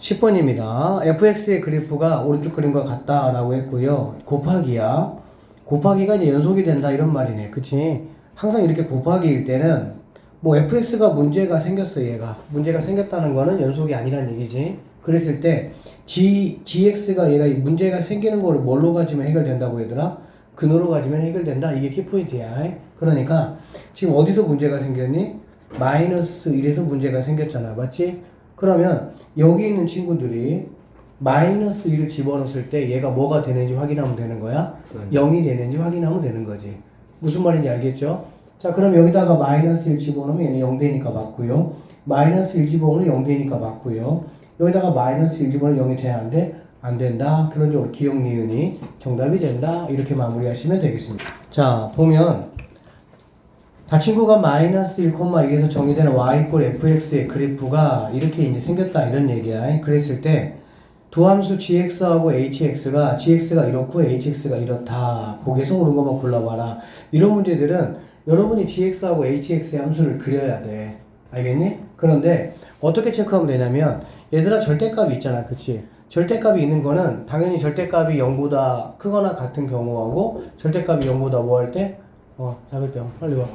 10번입니다. fx의 그래프가 오른쪽 그림과 같다라고 했고요. 곱하기야. 곱하기가 이제 연속이 된다 이런 말이네. 그치? 항상 이렇게 곱하기일 때는 뭐 fx가 문제가 생겼어 얘가. 문제가 생겼다는 거는 연속이 아니란 얘기지. 그랬을 때 gx가 얘가 문제가 생기는 거를 뭘로 가지면 해결된다고 얘들아? 근으로 가지면 해결된다. 이게 키포인트야. 그러니까 지금 어디서 문제가 생겼니? 마이너스 1에서 문제가 생겼잖아. 맞지? 그러면 여기 있는 친구들이 마이너스 1을 집어넣었을 때 얘가 뭐가 되는지 확인하면 되는 거야? 0이 되는지 확인하면 되는 거지. 무슨 말인지 알겠죠? 자, 그럼 여기다가 마이너스 1 집어넣으면 얘는 0 되니까 맞고요. 마이너스 1 집어넣으면 0 되니까 맞고요. 여기다가 마이너스 1 집어넣으면 0이 돼야 안 돼? 안 된다. 그런 쪽으로 기억 니은이 정답이 된다. 이렇게 마무리하시면 되겠습니다. 자, 보면 다친구가 마이너스 1,1에서 정의되는 y 이퀄 fx의 그래프가 이렇게 이제 생겼다 이런 얘기야. 그랬을 때 두 함수 gx하고 gx가 이렇고 hx가 이렇다. 거기서 옳은 것만 골라봐라. 이런 문제들은 여러분이 gx하고 hx의 함수를 그려야 돼. 알겠니? 그런데 어떻게 체크하면 되냐면 얘들아 절대값이 있잖아. 그치? 절대값이 있는 거는 당연히 절대값이 0보다 크거나 같은 경우하고 절대값이 0보다 뭐 할 때? 잡을 때 빨리 와.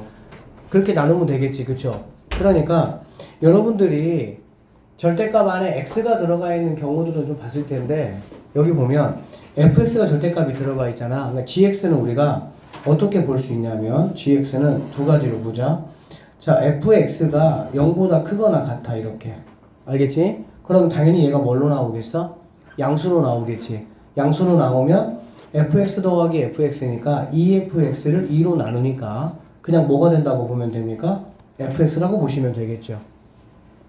그렇게 나누면 되겠지. 그쵸? 그러니까 여러분들이 절대값 안에 x가 들어가 있는 경우들은 좀 봤을 텐데 여기 보면 fx가 절대값이 들어가 있잖아. 그러니까 gx는 우리가 어떻게 볼 수 있냐면 gx는 두 가지로 보자. 자, fx가 0보다 크거나 같아. 이렇게. 알겠지? 그럼 당연히 얘가 뭘로 나오겠어? 양수로 나오겠지. 양수로 나오면 fx 더하기 fx니까 2fx를 2로 나누니까 그냥 뭐가 된다고 보면 됩니까? fx라고 보시면 되겠죠.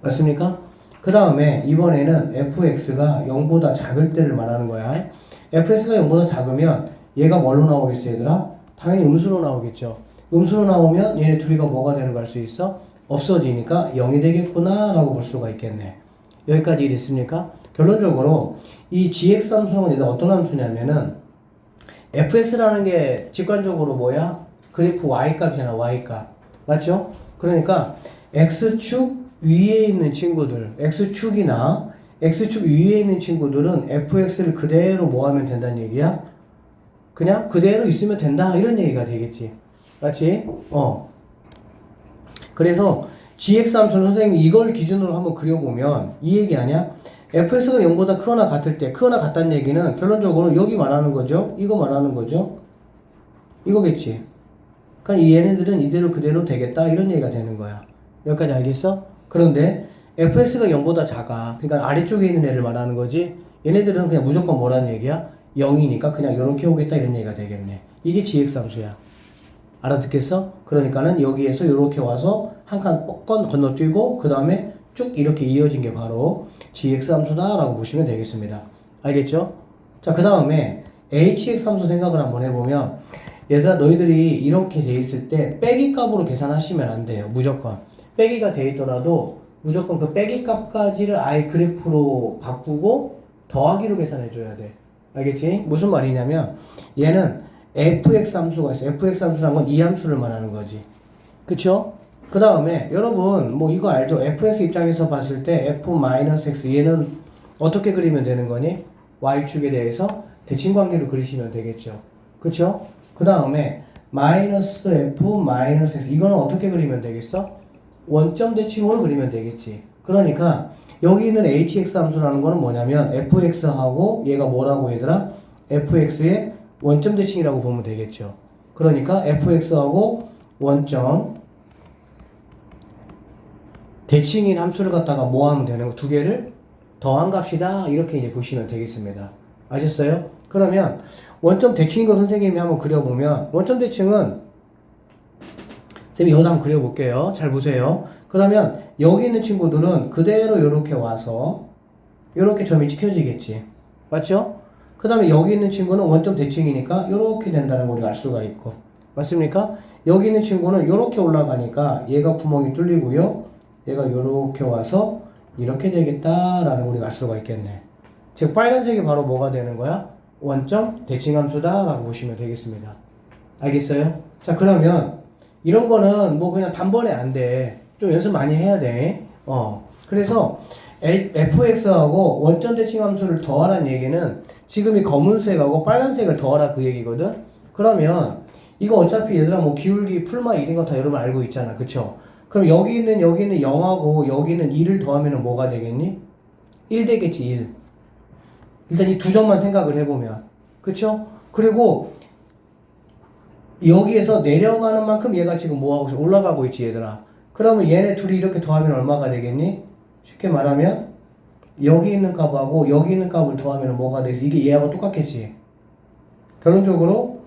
맞습니까? 그 다음에 이번에는 fx가 0보다 작을 때를 말하는 거야. fx가 0보다 작으면 얘가 뭘로 나오겠어 얘들아? 당연히 음수로 나오겠죠. 음수로 나오면 얘네 둘이가 뭐가 되는 걸 알 수 있어? 없어지니까 0이 되겠구나 라고 볼 수가 있겠네. 여기까지 이해됐습니까? 결론적으로 이 gx 함수는 얘들 어떤 함수냐면은 fx라는 게 직관적으로 뭐야? 그래프 y값이잖아. y값. 맞죠? 그러니까 x축 위에 있는 친구들, x축이나 x축 위에 있는 친구들은 fx를 그대로 뭐 하면 된다는 얘기야? 그냥 그대로 있으면 된다 이런 얘기가 되겠지. 맞지? 그래서 gx 함수는 선생님이 이걸 기준으로 한번 그려보면 이 얘기 아니야? fx가 0보다 크거나 같을 때 크거나 같다는 얘기는 결론적으로 여기 말하는 거죠. 이거 말하는 거죠. 이거겠지. 그러니까 얘네들은 이대로 그대로 되겠다 이런 얘기가 되는 거야. 여기까지 알겠어? 그런데 fx가 0보다 작아. 그러니까 아래쪽에 있는 애를 말하는 거지. 얘네들은 그냥 무조건 뭐라는 얘기야? 0이니까 그냥 이렇게 오겠다 이런 얘기가 되겠네. 이게 gx 함수야. 알아듣겠어? 그러니까는 여기에서 이렇게 와서 한 칸 건너뛰고 그 다음에 쭉 이렇게 이어진 게 바로 gx 함수다 라고 보시면 되겠습니다. 알겠죠? 자, 그 다음에 hx 함수 생각을 한번 해보면 얘들아 너희들이 이렇게 돼 있을 때 빼기 값으로 계산하시면 안 돼요. 무조건 빼기가 돼 있더라도 무조건 그 빼기 값까지를 아예 그래프로 바꾸고 더하기로 계산해 줘야 돼. 알겠지? 무슨 말이냐면 얘는 fx 함수가 있어. fx 함수란 건 이 함수를 말하는 거지. 그쵸? 그 다음에 여러분 뭐 이거 알죠? fx 입장에서 봤을 때 f-x 얘는 어떻게 그리면 되는 거니? y축에 대해서 대칭관계로 그리시면 되겠죠. 그쵸? 그 다음에 마이너스 f 마이너스 x 이거는 어떻게 그리면 되겠어? 원점 대칭으로 그리면 되겠지. 그러니까 여기 있는 hx 함수라는 거는 뭐냐면 fx하고 얘가 뭐라고 얘들아? fx의 원점 대칭이라고 보면 되겠죠. 그러니까 fx하고 원점 대칭인 함수를 갖다가 뭐 하면 되는 거? 두 개를 더한 값이다. 이렇게 이제 보시면 되겠습니다. 아셨어요? 그러면 원점 대칭인 거 선생님이 한번 그려보면 원점 대칭은 쌤이 여기다 한번 그려볼게요. 잘 보세요. 그러면 여기 있는 친구들은 그대로 이렇게 와서 이렇게 점이 찍혀지겠지. 맞죠? 그 다음에 여기 있는 친구는 원점 대칭이니까 이렇게 된다는 걸 우리가 알 수가 있고. 맞습니까? 여기 있는 친구는 이렇게 올라가니까 얘가 구멍이 뚫리고요. 얘가 이렇게 와서 이렇게 되겠다라는 걸 우리가 알 수가 있겠네. 즉 빨간색이 바로 뭐가 되는 거야? 원점 대칭함수다 라고 보시면 되겠습니다. 알겠어요? 자, 그러면 이런 거는 뭐 그냥 단번에 안 돼. 좀 연습 많이 해야 돼. 그래서 fx하고 원점 대칭 함수를 더하라는 얘기는 지금 이 검은색하고 빨간색을 더하라 그 얘기거든. 그러면 이거 어차피 얘들아 뭐 기울기 풀마 1인 거 다 여러분 알고 있잖아. 그쵸? 그럼 여기는 0하고 여기는 2를 더하면 뭐가 되겠니? 1 되겠지. 1. 일단 이 두 점만 생각을 해보면 그쵸? 그리고 여기에서 내려가는 만큼 얘가 지금 뭐하고 있어? 올라가고 있지 얘들아. 그러면 얘네 둘이 이렇게 더하면 얼마가 되겠니? 쉽게 말하면 여기 있는 값하고 여기 있는 값을 더하면 뭐가 되겠어? 이게 얘하고 똑같겠지. 결론적으로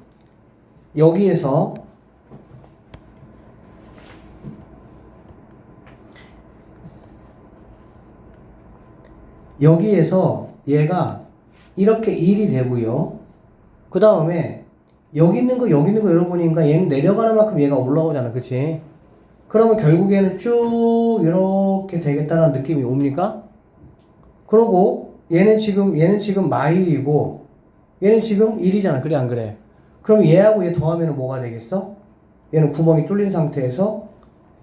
여기에서 얘가 이렇게 1이 되고요. 그 다음에 여기 있는 거 여러분이니까 얘는 내려가는 만큼 얘가 올라오잖아. 그치? 그러면 결국에는 쭉 이렇게 되겠다는 느낌이 옵니까? 그러고 얘는 지금 마일이고 얘는 지금 1이잖아. 그래 안 그래? 그럼 얘하고 얘 더하면 뭐가 되겠어? 얘는 구멍이 뚫린 상태에서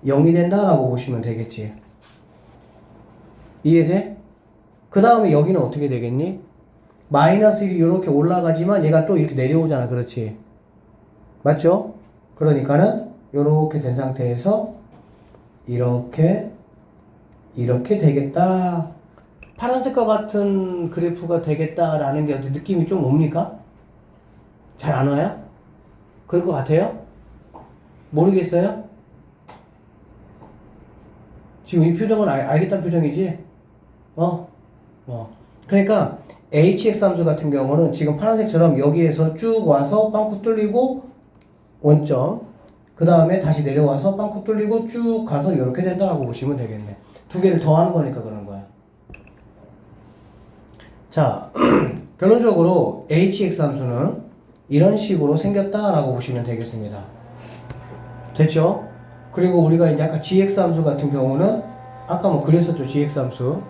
0이 된다라고 보시면 되겠지. 이해돼? 그 다음에 여기는 어떻게 되겠니? 마이너스 1이 이렇게 올라가지만 얘가 또 이렇게 내려오잖아. 그렇지? 맞죠? 그러니까는 이렇게 된 상태에서 이렇게 되겠다. 파란색과 같은 그래프가 되겠다라는 게 어떤 느낌이 좀 옵니까? 잘 안 와요? 그럴 것 같아요? 모르겠어요? 지금 이 표정은 알겠다는 표정이지? 그러니까 hx 함수 같은 경우는 지금 파란색처럼 여기에서 쭉 와서 빵꾸 뚫리고 원점 그 다음에 다시 내려와서 빵꾸 뚫리고 쭉 가서 이렇게 된다라고 보시면 되겠네. 두 개를 더하는 거니까 그런 거야. 자, 결론적으로 hx 함수는 이런 식으로 생겼다라고 보시면 되겠습니다. 됐죠? 그리고 우리가 이제 아까 gx 함수 같은 경우는 아까 뭐 그랬었죠. gx 함수.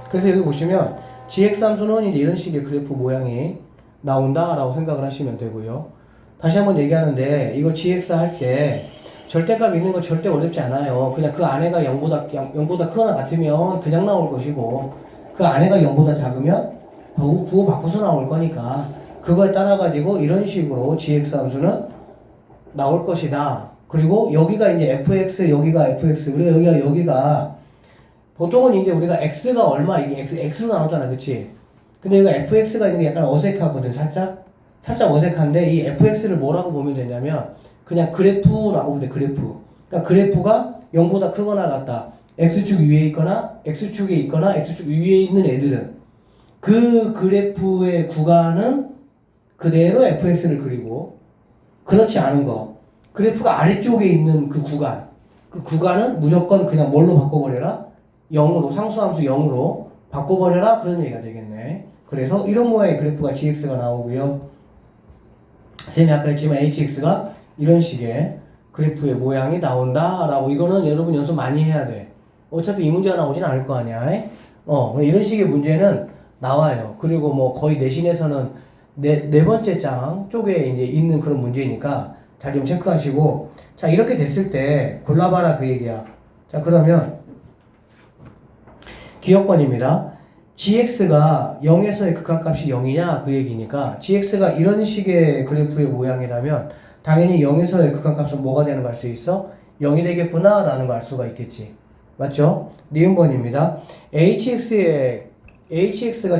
그래서 여기 보시면 gx 함수는 이제 이런 식의 그래프 모양이 나온다라고 생각을 하시면 되고요. 다시 한번 얘기하는데 이거 gx 할 때 절대값 있는 거 절대 어렵지 않아요. 그냥 그 안에가 0보다 크거나 같으면 그냥 나올 것이고 그 안에가 0보다 작으면 부호 바꿔서 나올 거니까 그거에 따라 가지고 이런 식으로 gx 함수는 나올 것이다. 그리고 여기가 이제 fx, 여기가 fx, 그리고 여기가 보통은 이제 우리가 x가 얼마 이게 x로 나오잖아, 그치? 근데 여기가 fx가 있는 게 약간 어색하거든, 살짝 어색한데 이 fx를 뭐라고 보면 되냐면 그냥 그래프라고 보면 돼. 그러니까 그래프가 0보다 크거나 같다. x축 위에 있거나 x축에 있거나 x축 위에 있는 애들은 그 그래프의 구간은 그대로 fx를 그리고 그렇지 않은 거 그래프가 아래쪽에 있는 그 구간은 무조건 그냥 뭘로 바꿔버려라? 0으로 상수함수 0으로 바꿔버려라 그런 얘기가 되겠네. 그래서 이런 모양의 그래프가 gx가 나오고요. 쌤이 아까 했지만 hx가 이런 식의 그래프의 모양이 나온다라고. 이거는 여러분 연습 많이 해야 돼. 어차피 이 문제가 나오진 않을 거 아니야. 이런 식의 문제는 나와요. 그리고 뭐 거의 내신에서는 네 번째 장 쪽에 이제 있는 그런 문제니까 잘 좀 체크하시고. 자, 이렇게 됐을 때 골라봐라 그 얘기야. 자, 그러면 기억권입니다. gx가 0에서의 극한값이 0이냐 그 얘기니까 gx가 이런 식의 그래프의 모양이라면 당연히 0에서의 극한값은 뭐가 되는 걸 알 수 있어? 0이 되겠구나 라는 걸 알 수가 있겠지. 맞죠? 니은번입니다. hx가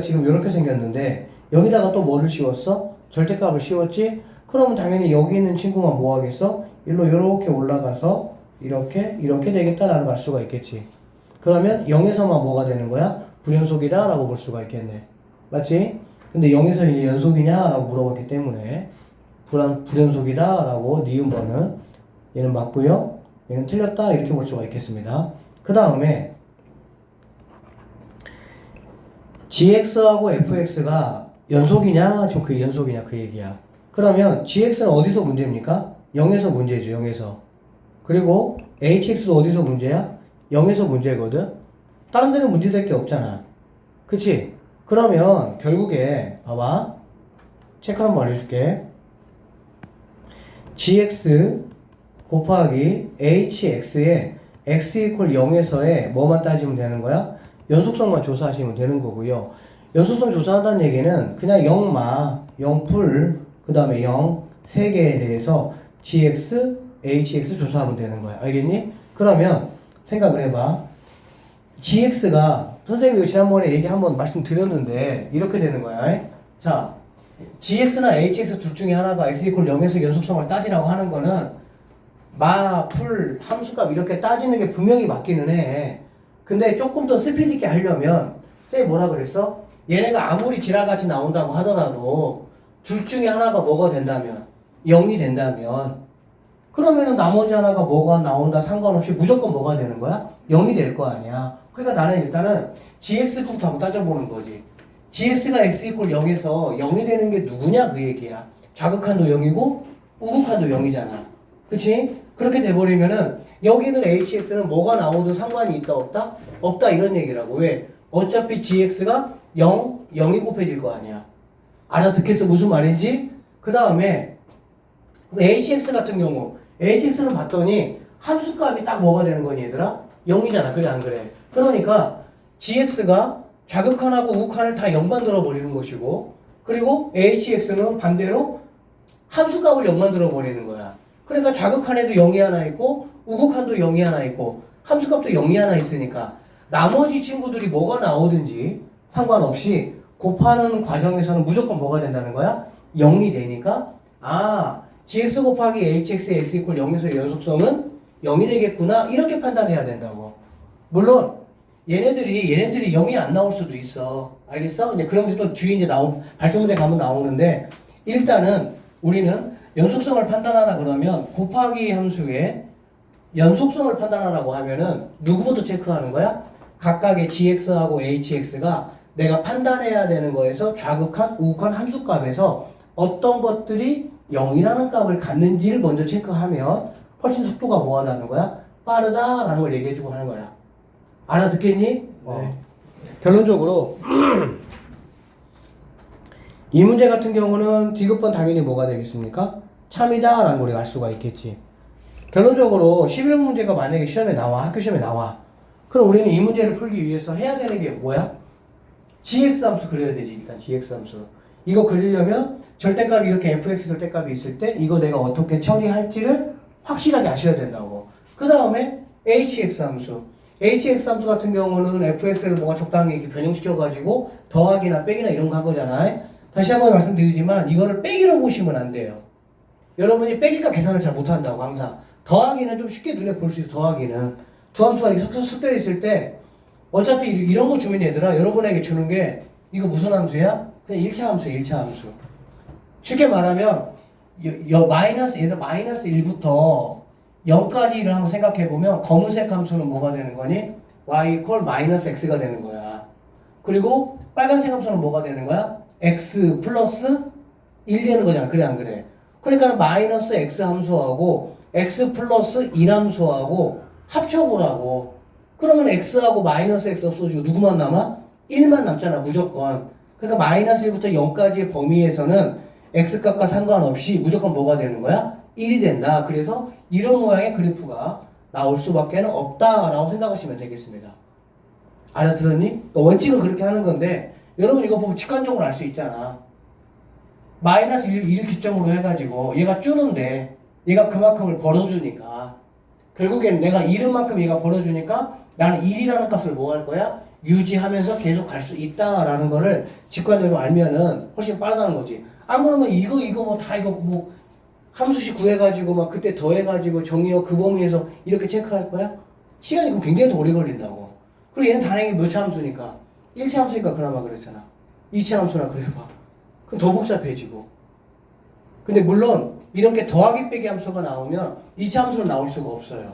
지금 이렇게 생겼는데 여기다가 또 뭐를 씌웠어? 절대값을 씌웠지? 그러면 당연히 여기 있는 친구만 뭐 하겠어? 일로 이렇게 올라가서 이렇게 되겠다라는 걸 알 수가 있겠지. 그러면 0에서만 뭐가 되는 거야? 불연속이다 라고 볼 수가 있겠네. 맞지? 근데 0에서 이제 연속이냐 라고 물어봤기 때문에 불연속이다 라고 니은번은 얘는 맞고요. 얘는 틀렸다 이렇게 볼 수가 있겠습니다. 그 다음에 gx하고 fx가 연속이냐 그 연속이냐 그 얘기야. 그러면 gx는 어디서 문제입니까? 0에서 문제죠. 0에서. 그리고 hx도 어디서 문제야? 0에서 문제거든. 다른 데는 문제될 게 없잖아. 그치? 그러면 결국에 봐봐. 체크 한번 알려줄게. gx 곱하기 hx에 x 이퀄 0에서의 뭐만 따지면 되는 거야? 연속성만 조사하시면 되는 거고요. 연속성 조사한다는 얘기는 그냥 0마, 0풀, 그 다음에 0, 3개에 대해서 gx, hx 조사하면 되는 거야. 알겠니? 그러면 생각을 해봐. gx가 선생님이 지난번에 얘기 한번 말씀드렸는데 이렇게 되는 거야. 자, gx나 hx 둘 중에 하나가 x 이퀄 0에서 연속성을 따지라고 하는 거는 마, 풀, 함수값 이렇게 따지는 게 분명히 맞기는 해. 근데 조금 더 스피드 있게 하려면 쌤이 뭐라 그랬어? 얘네가 아무리 지랄같이 나온다고 하더라도 둘 중에 하나가 뭐가 된다면 0이 된다면 그러면은 나머지 하나가 뭐가 나온다 상관없이 무조건 뭐가 되는 거야? 0이 될 거 아니야. 그러니까 나는 일단은 gx부터 한번 따져보는 거지. gx가 x 이퀄 0에서 0이 되는 게 누구냐 그 얘기야. 좌극한도 0이고 우극한도 0이잖아. 그치? 그렇게 돼버리면은 여기는 hx는 뭐가 나오든 상관이 있다 없다? 없다 이런 얘기라고. 왜? 어차피 gx가 0이 곱해질 거 아니야. 알아듣겠어 무슨 말인지? 그 다음에 hx 같은 경우 hx는 봤더니 함수값이 딱 뭐가 되는 거니 얘들아? 0이잖아. 그래 안 그래? 그러니까 gx가 좌극한하고 우극한을 다 0 만들어 버리는 것이고 그리고 hx는 반대로 함수값을 0 만들어 버리는 거야. 그러니까 좌극한에도 0이 하나 있고 우극한도 0이 하나 있고 함수값도 0이 하나 있으니까 나머지 친구들이 뭐가 나오든지 상관없이 곱하는 과정에서는 무조건 뭐가 된다는 거야? 0이 되니까 gx 곱하기 hx의 x 이퀄 0에서의 연속성은 0이 되겠구나 이렇게 판단해야 된다고. 물론 얘네들이 0이 안 나올 수도 있어. 알겠어? 이제 그러면 또 뒤에 이제 발전문제 가면 나오는데 일단은 우리는 연속성을 판단하라 그러면 곱하기 함수의 연속성을 판단하라고 하면은 누구부터 체크하는 거야? 각각의 gx하고 hx가 내가 판단해야 되는 거에서 좌극한, 우극한 함수값에서 어떤 것들이 0이라는 값을 갖는지를 먼저 체크하면 훨씬 속도가 뭐가 나는 거야? 빠르다라는 걸 얘기해주고 하는 거야. 알아듣겠니? 네. 결론적으로 이 문제 같은 경우는 D급번 당연히 뭐가 되겠습니까? 참이다 라는 걸 우리가 알 수가 있겠지. 결론적으로 11문제가 만약에 시험에 나와, 학교 시험에 나와. 그럼 우리는 이 문제를 풀기 위해서 해야 되는 게 뭐야? gx 함수 그려야 되지. 일단 gx 함수. 이거 그리려면 절대값이 이렇게 fx 절대값이 있을 때 이거 내가 어떻게 처리할지를 확실하게 아셔야 된다고. 그 다음에 hx 함수. hx 함수 같은 경우는 fx를 뭐가 적당히 이렇게 변형시켜가지고 더하기나 빼기나 이런 거 한 거잖아요. 다시 한번 말씀드리지만 이거를 빼기로 보시면 안 돼요. 여러분이 빼기가 계산을 잘 못한다고 항상. 더하기는 좀 쉽게 눈에 볼 수 있어. 더하기는 두 함수가 이렇게 섞여 섞여 있을 때 어차피 이런 거 주면 얘들아 여러분에게 주는 게 이거 무슨 함수야? 그냥 1차 함수야. 1차 함수. 쉽게 말하면 얘들 마이너스 1부터 0까지를 한번 생각해보면 검은색 함수는 뭐가 되는 거니? y 이퀄 마이너스 x가 되는 거야. 그리고 빨간색 함수는 뭐가 되는 거야? x 플러스 1 되는 거잖아. 그래 안 그래? 그러니까 마이너스 x 함수하고 x 플러스 1 함수하고 합쳐보라고. 그러면 x하고 마이너스 x 없어지고 누구만 남아? 1만 남잖아 무조건. 그러니까 마이너스 1부터 0까지의 범위에서는 x값과 상관없이 무조건 뭐가 되는 거야? 1이 된다. 그래서 이런 모양의 그래프가 나올 수밖에 없다라고 생각하시면 되겠습니다. 알아들었니? 그러니까 원칙은 그렇게 하는 건데 여러분 이거 보면 직관적으로 알 수 있잖아. 마이너스 1 기점으로 해가지고 얘가 줄는데 얘가 그만큼을 벌어주니까 결국엔 내가 잃은 만큼 얘가 벌어주니까 나는 1이라는 값을 뭐 할 거야? 유지하면서 계속 갈 수 있다라는 거를 직관적으로 알면은 훨씬 빠르다는 거지. 안 그러면 이거 뭐 다 이거 뭐 함수식 구해가지고 막 그때 더해가지고 정의역 그 범위에서 이렇게 체크할 거야? 시간이 그거 굉장히 더 오래 걸린다고. 그리고 얘는 단행이 몇 차 함수니까 1차 함수니까 그나마 그랬잖아. 2차 함수나 그래봐. 그럼 더 복잡해지고. 근데 물론 이렇게 더하기 빼기 함수가 나오면 2차 함수는 나올 수가 없어요.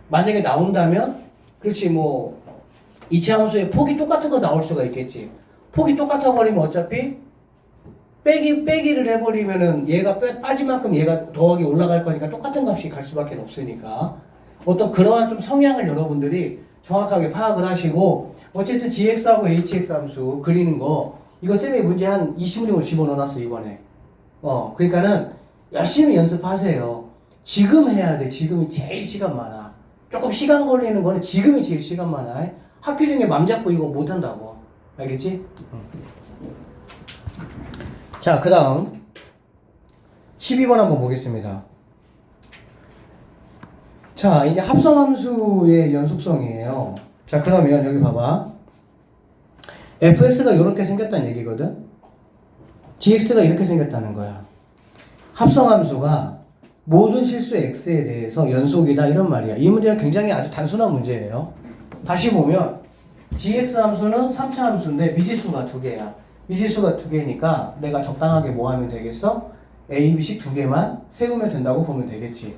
만약에 나온다면 그렇지 뭐 2차 함수의 폭이 똑같은 거 나올 수가 있겠지. 폭이 똑같아 버리면 어차피 빼기를 해버리면은 얘가 빠진 만큼 얘가 더하기 올라갈 거니까 똑같은 값이 갈 수밖에 없으니까 어떤 그러한 좀 성향을 여러분들이 정확하게 파악을 하시고 어쨌든 gx하고 hx 함수 그리는 거 이거 쌤이 문제 한 20문으로 집어넣어놨어 이번에. 그러니까는 열심히 연습하세요. 지금 해야 돼. 지금이 제일 시간 많아. 조금 시간 걸리는 거는 지금이 제일 시간 많아. 학교 중에 맘 잡고 이거 못한다고. 알겠지? 자, 그 다음 12번 한번 보겠습니다. 자, 이제 합성함수의 연속성이에요. 자, 그러면 여기 봐봐. fx가 이렇게 생겼다는 얘기거든. gx가 이렇게 생겼다는 거야. 합성함수가 모든 실수 x에 대해서 연속이다 이런 말이야. 이 문제는 굉장히 아주 단순한 문제예요. 다시 보면 gx 함수는 3차 함수인데 미지수가 2개야. 미지수가 2개니까 내가 적당하게 뭐 하면 되겠어? a, b씩 2개만 세우면 된다고 보면 되겠지.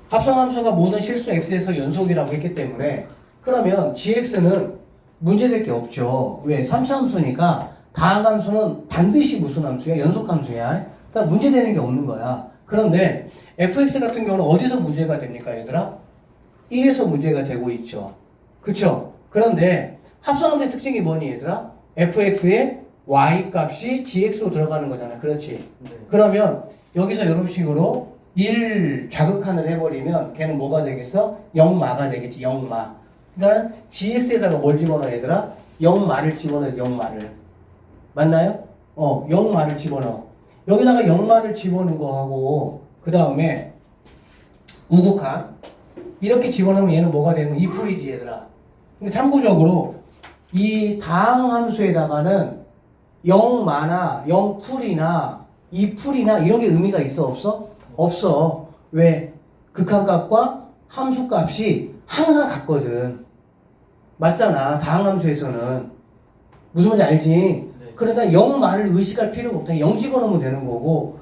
합성함수가 모든 실수 x에서 연속이라고 했기 때문에 그러면 gx는 문제될 게 없죠. 왜? 3차 함수니까 다항함수는 반드시 무슨 함수야? 연속함수야. 그러니까 문제되는 게 없는 거야. 그런데 fx 같은 경우는 어디서 문제가 됩니까, 얘들아? 1에서 문제가 되고 있죠. 그쵸? 그런데 합성함수의 특징이 뭐니, 얘들아? fx의 y 값이 gx로 들어가는 거잖아. 그렇지? 네. 그러면 여기서 이런 식으로 1 자극한을 해버리면 걔는 뭐가 되겠어? 0마가 되겠지. 0마. 그러니까 gx에다가 뭘 집어넣어, 얘들아? 0마를 집어넣어. 0마를. 맞나요? 0마를 집어넣어. 여기다가 0마를 집어넣은 거하고 그 다음에 우극한 이렇게 집어넣으면 얘는 뭐가 되는 거야? 2풀이지, 얘들아. 근데 참고적으로 이 다항함수에다가는 0마나 0풀이나 2풀이나 이런 게 의미가 있어, 없어? 없어. 왜? 극한값과 함수값이 항상 같거든. 맞잖아. 다항함수에서는. 무슨 말인지 알지? 네. 그러니까 0마를 의식할 필요가 없다. 0 집어넣으면 되는 거고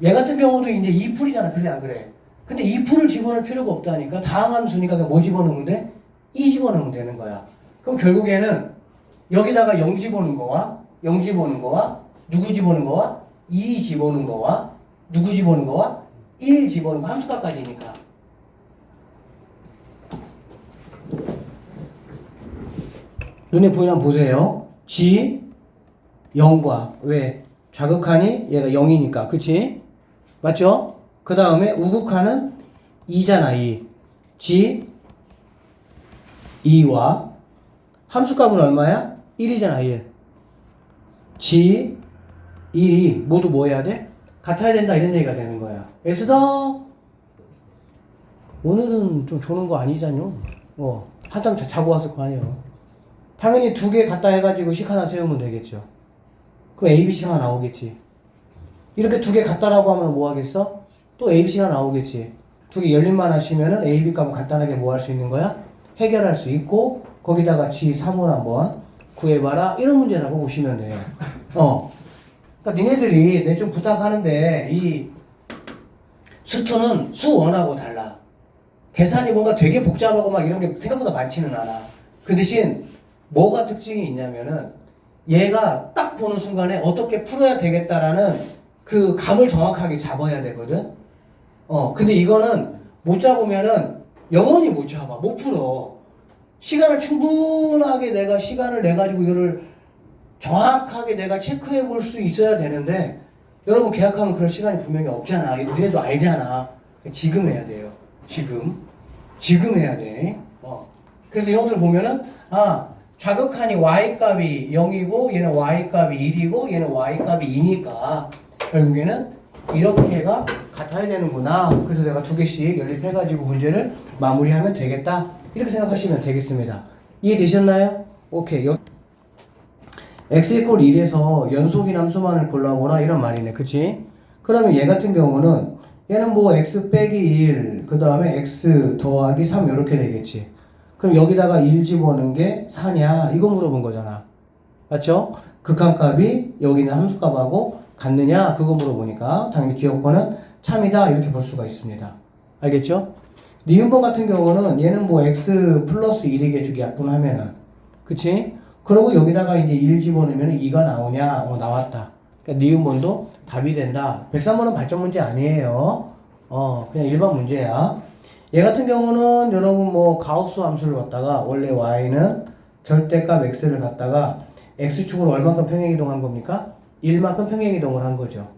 얘 같은 경우도 이제 2풀이잖아. 그래 안 그래? 근데 2풀을 집어넣을 필요가 없다니까. 다항함수니까 뭐 집어넣으면 돼? 2 집어넣으면 되는 거야. 그럼 결국에는 여기다가 0 집어넣은 거와 0 집어넣은 거와 누구 집어넣은 거와 2 집어넣은 거와 누구 집어넣은 거와 1 집어넣은 거 함수값까지니까. 눈에 보이나 보세요. G 0과 왜? 좌극한이 얘가 0이니까. 그치? 맞죠? 그 다음에 우극한은 2잖아. 2. G 2와 함수값은 얼마야? 1이잖아. 1. G 1이 모두 뭐 해야 돼? 같아야 된다 이런 얘기가 되는 거야. 에스더 오늘은 좀 조는 거 아니잖요. 한참 자고 왔을 거 아니에요. 당연히 2개 갖다 해가지고 식 하나 세우면 되겠죠. 그럼 ABC가 나오겠지. 이렇게 2개 갖다라고 하면 뭐 하겠어? 또 ABC가 나오겠지. 2개 열림만 하시면은 AB 값은 간단하게 뭐 할 수 있는 거야? 해결할 수 있고 거기다가 G3을 한번 구해봐라 이런 문제라고 보시면 돼요. 그러니까 니네들이 내 좀 부탁하는데 이 수투는 수1하고 달라. 계산이 뭔가 되게 복잡하고 막 이런 게 생각보다 많지는 않아. 그 대신 뭐가 특징이 있냐면은 얘가 딱 보는 순간에 어떻게 풀어야 되겠다라는 그 감을 정확하게 잡아야 되거든. 근데 이거는 못 잡으면은 영원히 못 잡아. 못 풀어. 시간을 충분하게 내가 시간을 내가지고 이거를 정확하게 내가 체크해 볼 수 있어야 되는데 여러분 계약하면 그럴 시간이 분명히 없잖아. 이거 우리도 알잖아. 지금 해야 돼요. 지금 해야 돼. 그래서 이런 것들 보면은 좌극한이 y값이 0이고 얘는 y값이 1이고 얘는 y값이 2니까 결국에는 이렇게가 같아야 되는구나. 그래서 내가 2개씩 연립해가지고 문제를 마무리하면 되겠다. 이렇게 생각하시면 되겠습니다. 이해되셨나요? 오케이. x = 1에서 연속인 함수만을 골라보라 이런 말이네. 그치? 그러면 얘 같은 경우는 얘는 뭐 x 빼기 1, 그 다음에 x 더하기 3 이렇게 되겠지. 그럼 여기다가 1 집어넣은 게 4냐? 이거 물어본 거잖아. 맞죠? 극한값이 여기 있는 함수값하고 같느냐? 그거 물어보니까 당연히 기억번은 참이다 이렇게 볼 수가 있습니다. 알겠죠? 니은번 같은 경우는 얘는 뭐 x 플러스 1에게 두개 약분하면은 그치? 그리고 여기다가 이제 1 집어넣으면 2가 나오냐? 나왔다. 그러니까 니은번도 답이 된다. 103번은 발전 문제 아니에요. 그냥 일반 문제야. 얘 같은 경우는 여러분 뭐 가우스 함수를 갖다가 원래 y는 절대값 x를 갖다가 x축으로 얼만큼 평행이동한 겁니까? 1만큼 평행이동을 한 거죠.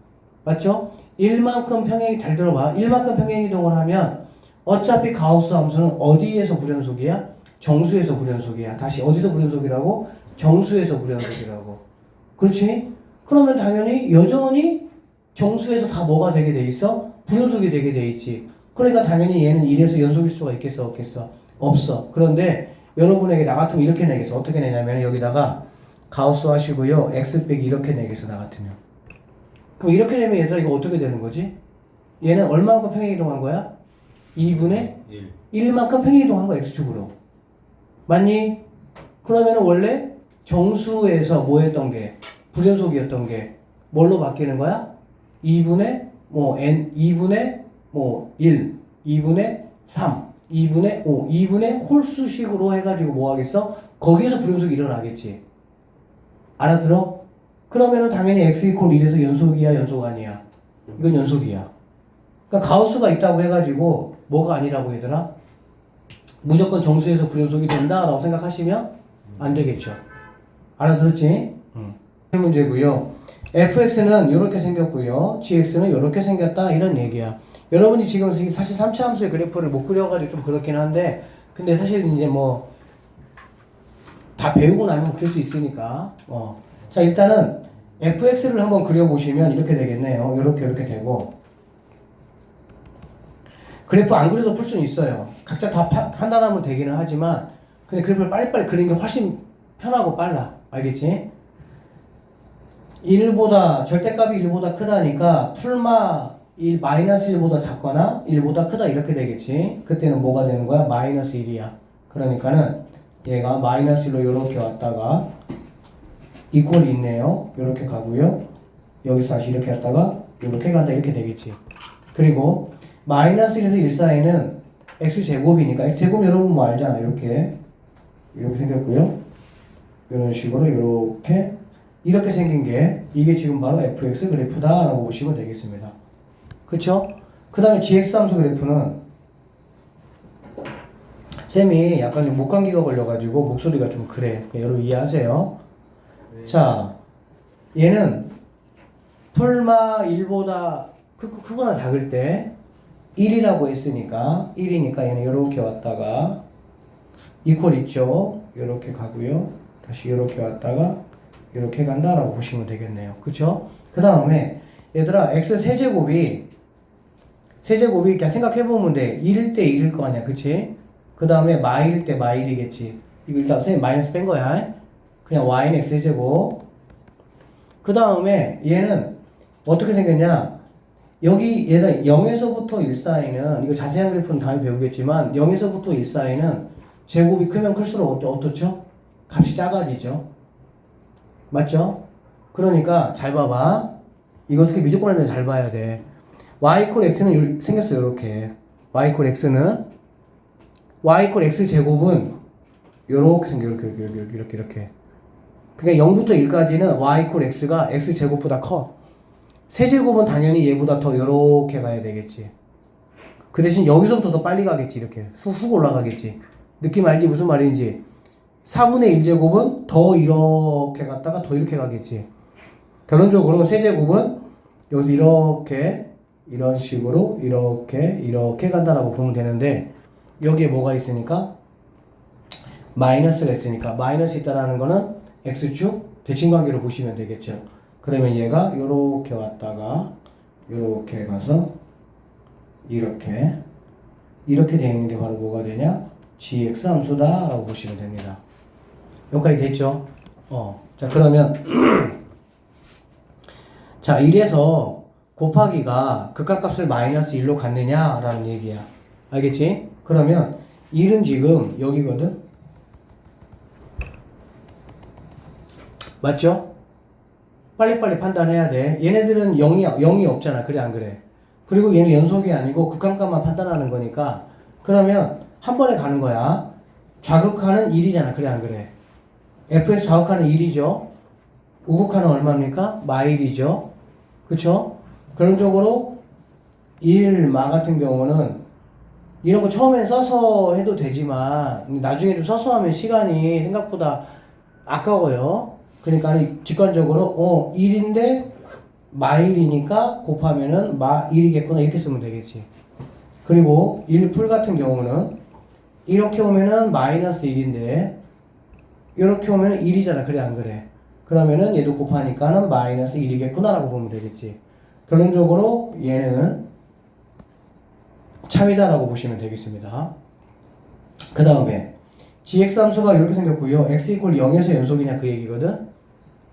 맞죠? 1만큼 잘 들어봐. 1만큼 평행이동을 하면 어차피 가우스 함수는 어디에서 불연속이야? 정수에서 불연속이야. 다시 어디서 불연속이라고? 정수에서 불연속이라고. 그렇지? 그러면 당연히 여전히 정수에서 다 뭐가 되게 돼 있어? 불연속이 되게 돼 있지. 그러니까 당연히 얘는 1에서 연속일 수가 있겠어? 없겠어? 없어. 그런데 여러분에게 나 같으면 이렇게 내겠어. 어떻게 내냐면 여기다가 가우스 하시고요. x 빼기 이렇게 내겠어. 나 같으면. 그럼 이렇게 되면 얘들아 이거 어떻게 되는 거지? 얘는 얼마만큼 평행이동한 거야? 2분의 1만큼 평행이동한 거야. x축으로. 맞니? 그러면 원래 정수에서 뭐 했던 게? 불연속이었던 게 뭘로 바뀌는 거야? 2분의 뭐 n 2분의 뭐 1, 2분의 3, 2분의 5, 2분의 홀수식으로 해가지고 뭐 하겠어? 거기에서 불연속이 일어나겠지. 알아들어? 그러면은 당연히 x 이퀄 1에서 연속이야, 연속 아니야? 이건 연속이야. 그러니까 가우스가 있다고 해가지고 뭐가 아니라고 얘들아? 무조건 정수에서 불연속이 된다라고 생각하시면 안 되겠죠. 알아들었지? 문제고요. fx는 이렇게 생겼고요. gx는 이렇게 생겼다 이런 얘기야. 여러분이 지금 사실 3차 함수의 그래프를 못 그려가지고 좀 그렇긴 한데 근데 사실 이제 뭐 다 배우고 나면 그릴 수 있으니까 자 일단은 fx를 한번 그려보시면 이렇게 되겠네요. 이렇게 되고 그래프 안 그려도 풀 수는 있어요. 각자 다 판단하면 되기는 하지만 근데 그래프를 빨리빨리 그리는 게 훨씬 편하고 빨라. 알겠지? 1보다 절대값이 1보다 크다니까 풀마 1 마이너스 1보다 작거나 1보다 크다 이렇게 되겠지. 그때는 뭐가 되는 거야? 마이너스 1이야. 그러니까는 얘가 마이너스 1로 이렇게 왔다가 이퀄이 있네요. 이렇게 가고요. 여기서 다시 이렇게 왔다가 이렇게 간다 이렇게 되겠지. 그리고 마이너스 1에서 1 사이는 x제곱이니까 x제곱 여러분 뭐 알잖아. 이렇게 생겼고요. 이런 식으로 이렇게 생긴 게 이게 지금 바로 fx 그래프다라고 보시면 되겠습니다. 그쵸? 그 다음에 gx 함수 그래프는 쌤이 약간 목감기가 걸려가지고 목소리가 좀 그래. 여러분 이해하세요? 네. 자, 얘는 풀마 1보다 크거나 작을 때 1이라고 했으니까 1이니까 얘는 이렇게 왔다가 이퀄 있죠? 이렇게 가고요. 다시 이렇게 왔다가 이렇게 간다라고 보시면 되겠네요. 그쵸? 그 다음에 얘들아 x 세제곱이 그냥 생각해보면 돼. 1일 때 1일 거 아니야. 그치? 그 다음에 마일일 때 마일이겠지. 이거 일단 선생님 마이너스 뺀 거야. 그냥 y는 x 세제곱. 그 다음에 얘는 어떻게 생겼냐? 여기 얘가 0에서부터 1 사이는 이거 자세한 그래프는 다음에 배우겠지만 0에서부터 1 사이는 제곱이 크면 클수록 어떻죠? 값이 작아지죠. 맞죠? 그러니까 잘 봐봐. 이거 어떻게 무조건 하는지 잘 봐야 돼. y 이퀄 x는 생겼어요. 이렇게 y 이퀄 x는 y 이퀄 x 제곱은 이렇게 생겨. 이렇게. 그러니까 0부터 1까지는 y 이퀄 x가 x 제곱보다 커. 세제곱은 당연히 얘보다 더 이렇게 가야 되겠지. 그 대신 여기서부터 더 빨리 가겠지. 이렇게 훅 올라가겠지. 느낌 알지? 무슨 말인지. 4분의 1제곱은 더 이렇게 갔다가 더 이렇게 가겠지. 결론적으로 세제곱은 여기서 이렇게 이런 식으로 이렇게 간다라고 보면 되는데 여기에 뭐가 있으니까? 마이너스가 있으니까 마이너스 있다라는 거는 x축 대칭관계로 보시면 되겠죠. 그러면 얘가 이렇게 왔다가 이렇게 가서 이렇게 되어 있는 게 바로 뭐가 되냐? gx 함수다 라고 보시면 됩니다. 여기까지 됐죠? 자 그러면 자 1에서 곱하기가 극한값을 마이너스 1로 갖느냐 라는 얘기야. 알겠지? 그러면 1은 지금 여기거든? 맞죠? 빨리빨리 판단해야 돼. 얘네들은 0이 없잖아. 그래 안 그래? 그리고 얘는 연속이 아니고 극한값만 판단하는 거니까 그러면 한 번에 가는 거야. 좌극하는 1이잖아. 그래 안 그래? fx 좌극하는 1이죠. 우극하는 얼마입니까? 마일이죠. 그쵸? 결론적으로 1마 같은 경우는 이런 거 처음엔 써서 해도 되지만 나중에 좀 써서 하면 시간이 생각보다 아까워요. 그러니까 직관적으로 1인데 마일이니까 곱하면은 마 1이겠구나 이렇게 쓰면 되겠지. 그리고 1풀 같은 경우는 이렇게 오면은 마이너스 1인데 이렇게 오면은 1이잖아. 그래 안 그래? 그러면은 얘도 곱하니까는 마이너스 1이겠구나라고 보면 되겠지. 결론적으로 얘는 참이다라고 보시면 되겠습니다. 그 다음에 gx 함수가 이렇게 생겼고요. x 이퀄 0에서 연속이냐 그 얘기거든.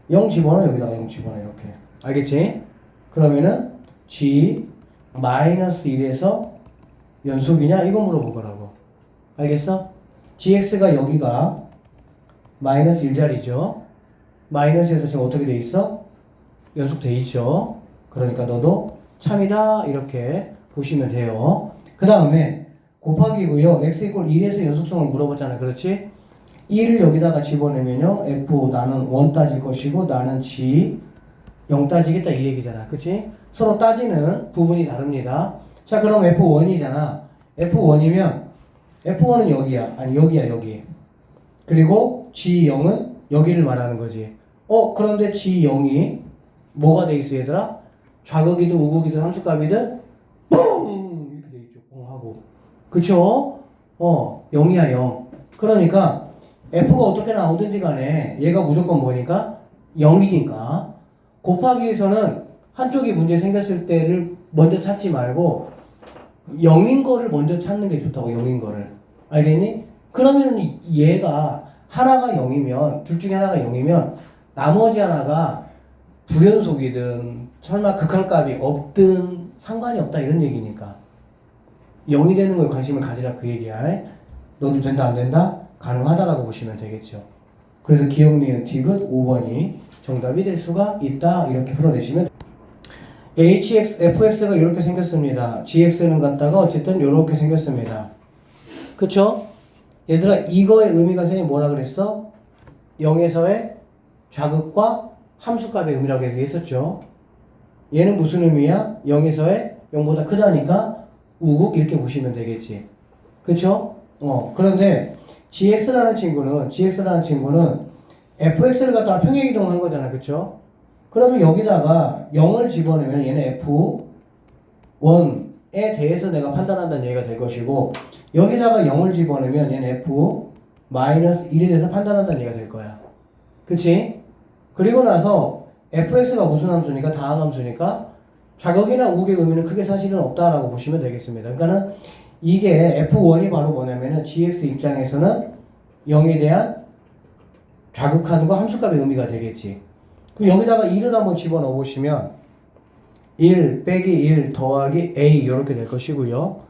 0 집어넣어. 여기다가 0 집어넣어. 이렇게. 알겠지? 그러면은 g 마이너스 1에서 연속이냐 이거 물어볼 거라고. 알겠어? gx가 여기가 마이너스 1자리죠. 마이너스에서 지금 어떻게 돼 있어? 연속돼 있죠. 그러니까 너도 참이다 이렇게 보시면 돼요. 그 다음에 곱하기고요. x 이퀄 1에서 연속성을 물어봤잖아. 그렇지? 1을 여기다가 집어넣으면요. f 나는 1 따질 것이고 나는 g 0 따지겠다 이 얘기잖아. 그치? 서로 따지는 부분이 다릅니다. 자 그럼 f1이잖아. f1이면 f1은 여기야. 아니 여기야 여기. 그리고 g0은 여기를 말하는 거지. 그런데 g0이 뭐가 돼 있어 얘들아? 좌극이든 우극이든 함수값이든 뻥! 이렇게 돼 있죠. 뻥 하고. 그쵸? 0이야 0. 그러니까 f가 어떻게 나오든지 간에 얘가 무조건 뭐니까 0이니까 곱하기에서는 한쪽이 문제 생겼을 때를 먼저 찾지 말고 0인 거를 먼저 찾는 게 좋다고. 0인 거를. 알겠니? 그러면 얘가 하나가 0이면 둘 중에 하나가 0이면 나머지 하나가 불연속이든 설마 극한값이 없든 상관이 없다 이런 얘기니까 0이 되는 거에 관심을 가지라 그 얘기야. 너도 된다 안 된다? 가능하다라고 보시면 되겠죠. 그래서 기억, 니은, 디귿 5번이 정답이 될 수가 있다 이렇게 풀어내시면 hx, fx가 이렇게 생겼습니다. gx는 갖다가 어쨌든 이렇게 생겼습니다. 그쵸? 얘들아 이거의 의미가 선생님 뭐라 그랬어? 0에서의 좌극과 함수값의 의미라고 했었죠. 얘는 무슨 의미야? 0에서의 0보다 크다니까 우극 이렇게 보시면 되겠지. 그쵸? 그런데 gx라는 친구는 fx를 갖다가 평행이동한 거잖아. 그쵸? 그러면 여기다가 0을 집어넣으면 얘는 f1에 대해서 내가 판단한다는 얘기가 될 것이고 여기다가 0을 집어넣으면 얘는 f-1에 대해서 판단한다는 얘기가 될 거야. 그치? 그리고 나서 fx가 무슨 함수니까 다항 함수니까 좌극이나 우극의 의미는 크게 사실은 없다라고 보시면 되겠습니다. 그러니까는 이게 f1이 바로 뭐냐면은 gx 입장에서는 0에 대한 좌극한과 함수값의 의미가 되겠지. 그럼 여기다가 1을 한번 집어넣어 보시면 1 빼기 1 더하기 a 이렇게 될 것이고요.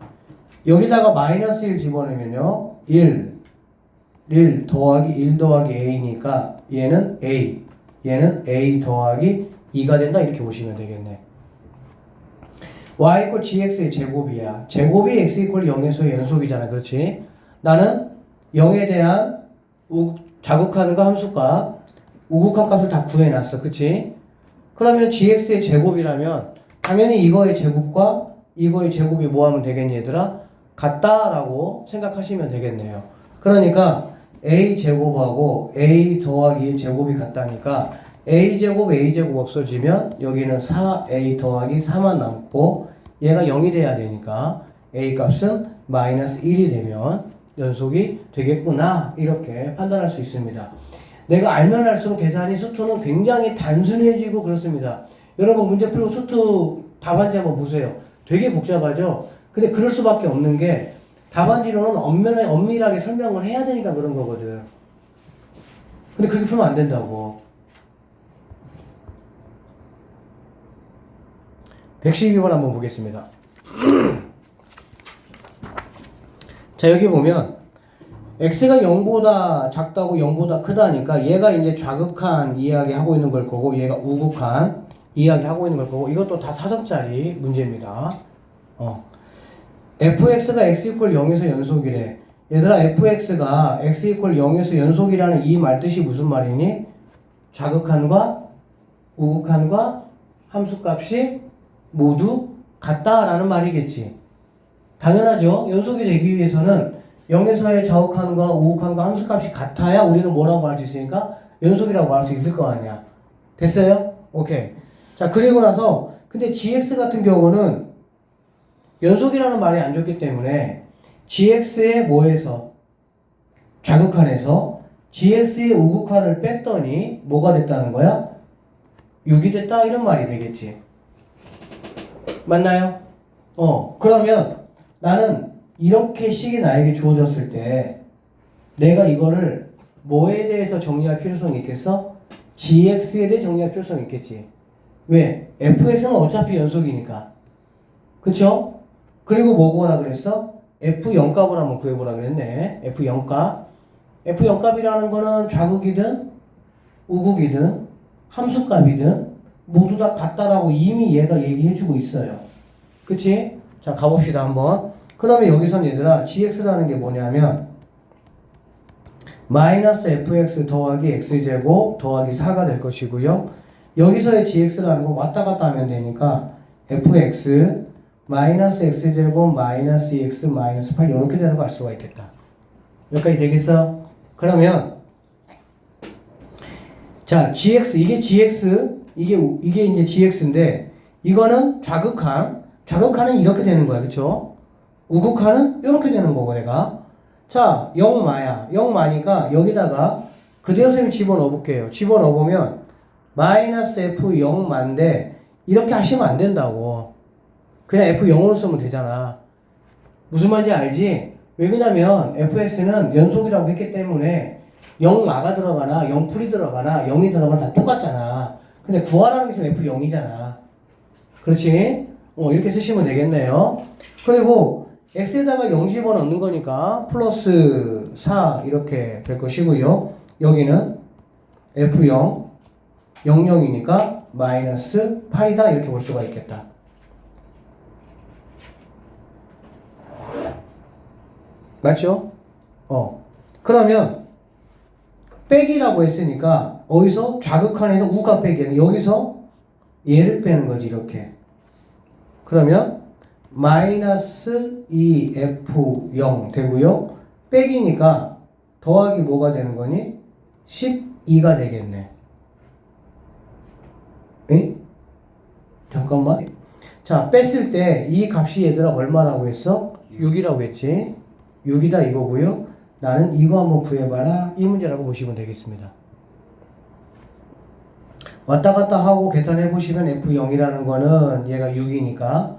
여기다가 마이너스 1 집어넣으면요 1 더하기 1 더하기 a니까 얘는 a 더하기 2가 된다 이렇게 보시면 되겠네. y 이퀄 gx의 제곱이야. 제곱이 x 이퀄 0에서의 연속이잖아. 그렇지? 나는 0에 대한 자극하는 거 함수값 우극한 값을 다 구해놨어. 그치? 그러면 gx의 제곱이라면 당연히 이거의 제곱과 이거의 제곱이 뭐 하면 되겠니 얘들아? 같다라고 생각하시면 되겠네요. 그러니까 a 제곱하고 a 더하기 제곱이 같다니까 a 제곱 없어지면 여기는 4a 더하기 4만 남고 얘가 0이 돼야 되니까 a 값은 마이너스 1이 되면 연속이 되겠구나 이렇게 판단할 수 있습니다. 내가 알면 알수록 계산이 수투는 굉장히 단순해지고 그렇습니다. 여러분 문제 풀고 수투 답안지 한번 보세요. 되게 복잡하죠? 근데 그럴 수밖에 없는 게 답안지로는 엄밀하게 설명을 해야 되니까 그런 거거든. 근데 그렇게 풀면 안 된다고. 112번 한번 보겠습니다. 자 여기 보면 x가 0보다 작다고 0보다 크다니까 얘가 이제 좌극한 이야기 하고 있는 걸 거고 얘가 우극한 이야기 하고 있는 걸 거고 이것도 다 4점짜리 문제입니다. fx가 x 이퀄 0에서 연속이래. 얘들아 fx가 x 이퀄 0에서 연속이라는 이 말 뜻이 무슨 말이니? 좌극한과 우극한과 함수값이 모두 같다라는 말이겠지. 당연하죠. 연속이 되기 위해서는 0에서의 좌극한과 우극한과 함수값이 같아야 우리는 뭐라고 말할 수 있으니까 연속이라고 말할 수 있을 거 아니야. 됐어요? 오케이. 자 그리고 나서 근데 gx 같은 경우는 연속이라는 말이 안 좋기 때문에 gx의 뭐에서 좌극한에서 gx의 우극한을 뺐더니 뭐가 됐다는 거야? 6이 됐다 이런 말이 되겠지. 맞나요? 그러면 나는 이렇게 식이 나에게 주어졌을 때 내가 이거를 뭐에 대해서 정리할 필요성이 있겠어? gx에 대해 정리할 필요성이 있겠지. 왜? fx는 어차피 연속이니까. 그쵸? 그리고 뭐 구하라 그랬어? f0 값을 한번 구해보라 그랬네. f0 값. f0 값이라는 거는 좌극이든 우극이든 함수값이든 모두 다 같다라고 이미 얘가 얘기해주고 있어요. 그치? 자, 가봅시다 한번. 그러면 여기선 얘들아 gx라는 게 뭐냐면 마이너스 fx 더하기 x제곱 더하기 4가 될 것이고요. 여기서의 gx라는 거 왔다 갔다 하면 되니까 fx 마이너스 x제곱 마이너스 2x 마이너스 8 이렇게 되는 거 알 수가 있겠다. 여기까지 되겠어? 그러면 자 gx 이게 gx 이게 이제 gx인데 이거는 좌극한은 이렇게 되는 거야. 그쵸? 우극한은 이렇게 되는 거고 내가 자 0마야 0마니까 여기다가 그대로 선생님이 집어넣어 볼게요. 집어넣어 보면 마이너스 f 0마인데 이렇게 하시면 안 된다고. 그냥 f0으로 쓰면 되잖아. 무슨 말인지 알지? 왜 그러냐면 fx는 연속이라고 했기 때문에 0마가 들어가나 0풀이 들어가나 0이 들어가나 다 똑같잖아. 근데 구하라는 게 지금 f0이잖아. 그렇지? 이렇게 쓰시면 되겠네요. 그리고 x에다가 0 집어넣는 거니까 플러스 4 이렇게 될 것이고요. 여기는 f0 00이니까 마이너스 8이다 이렇게 볼 수가 있겠다. 맞죠? 그러면 빼기라고 했으니까 어디서 좌극한에서 우극한 빼기 여기서 얘를 빼는 거지 이렇게. 그러면 마이너스 2f0 되고요. 빼기니까 더하기 뭐가 되는 거니? 12가 되겠네. 에? 잠깐만. 자, 뺐을 때 이 값이 얘들아 얼마라고 했어? 6이라고 했지. 6이다 이거고요. 나는 이거 한번 구해봐라. 이 문제라고 보시면 되겠습니다. 왔다 갔다 하고 계산해보시면 F0이라는 거는 얘가 6이니까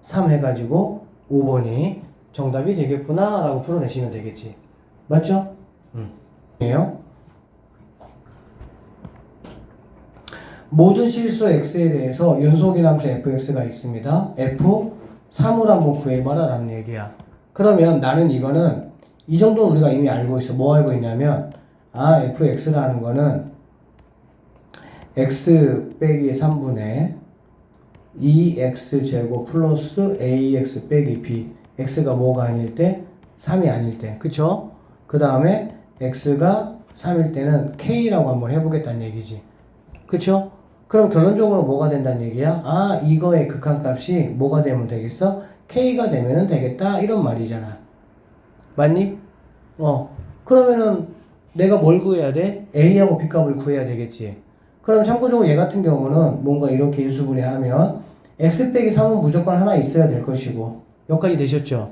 3 해가지고 5번이 정답이 되겠구나 라고 풀어내시면 되겠지. 맞죠? 예요. 모든 실수 x에 대해서 연속인 함수 fx가 있습니다. f3을 한번 구해봐라 라는 얘기야. 그러면 나는 이거는 이 정도는 우리가 이미 알고 있어. 뭐 알고 있냐면 fx라는 거는 x 빼기 3분의 2x제곱 플러스 ax 빼기 b x가 뭐가 아닐 때? 3이 아닐 때. 그쵸? 그 다음에 x가 3일 때는 k라고 한번 해보겠다는 얘기지. 그쵸? 그럼 결론적으로 뭐가 된다는 얘기야? 이거의 극한값이 뭐가 되면 되겠어? k가 되면 되겠다 이런 말이잖아. 맞니? 그러면은 내가 뭘 구해야 돼? a하고 b 값을 구해야 되겠지. 그럼 참고적으로 얘 같은 경우는 뭔가 이렇게 인수분해하면 x 빼기 3은 무조건 하나 있어야 될 것이고 여기까지 되셨죠?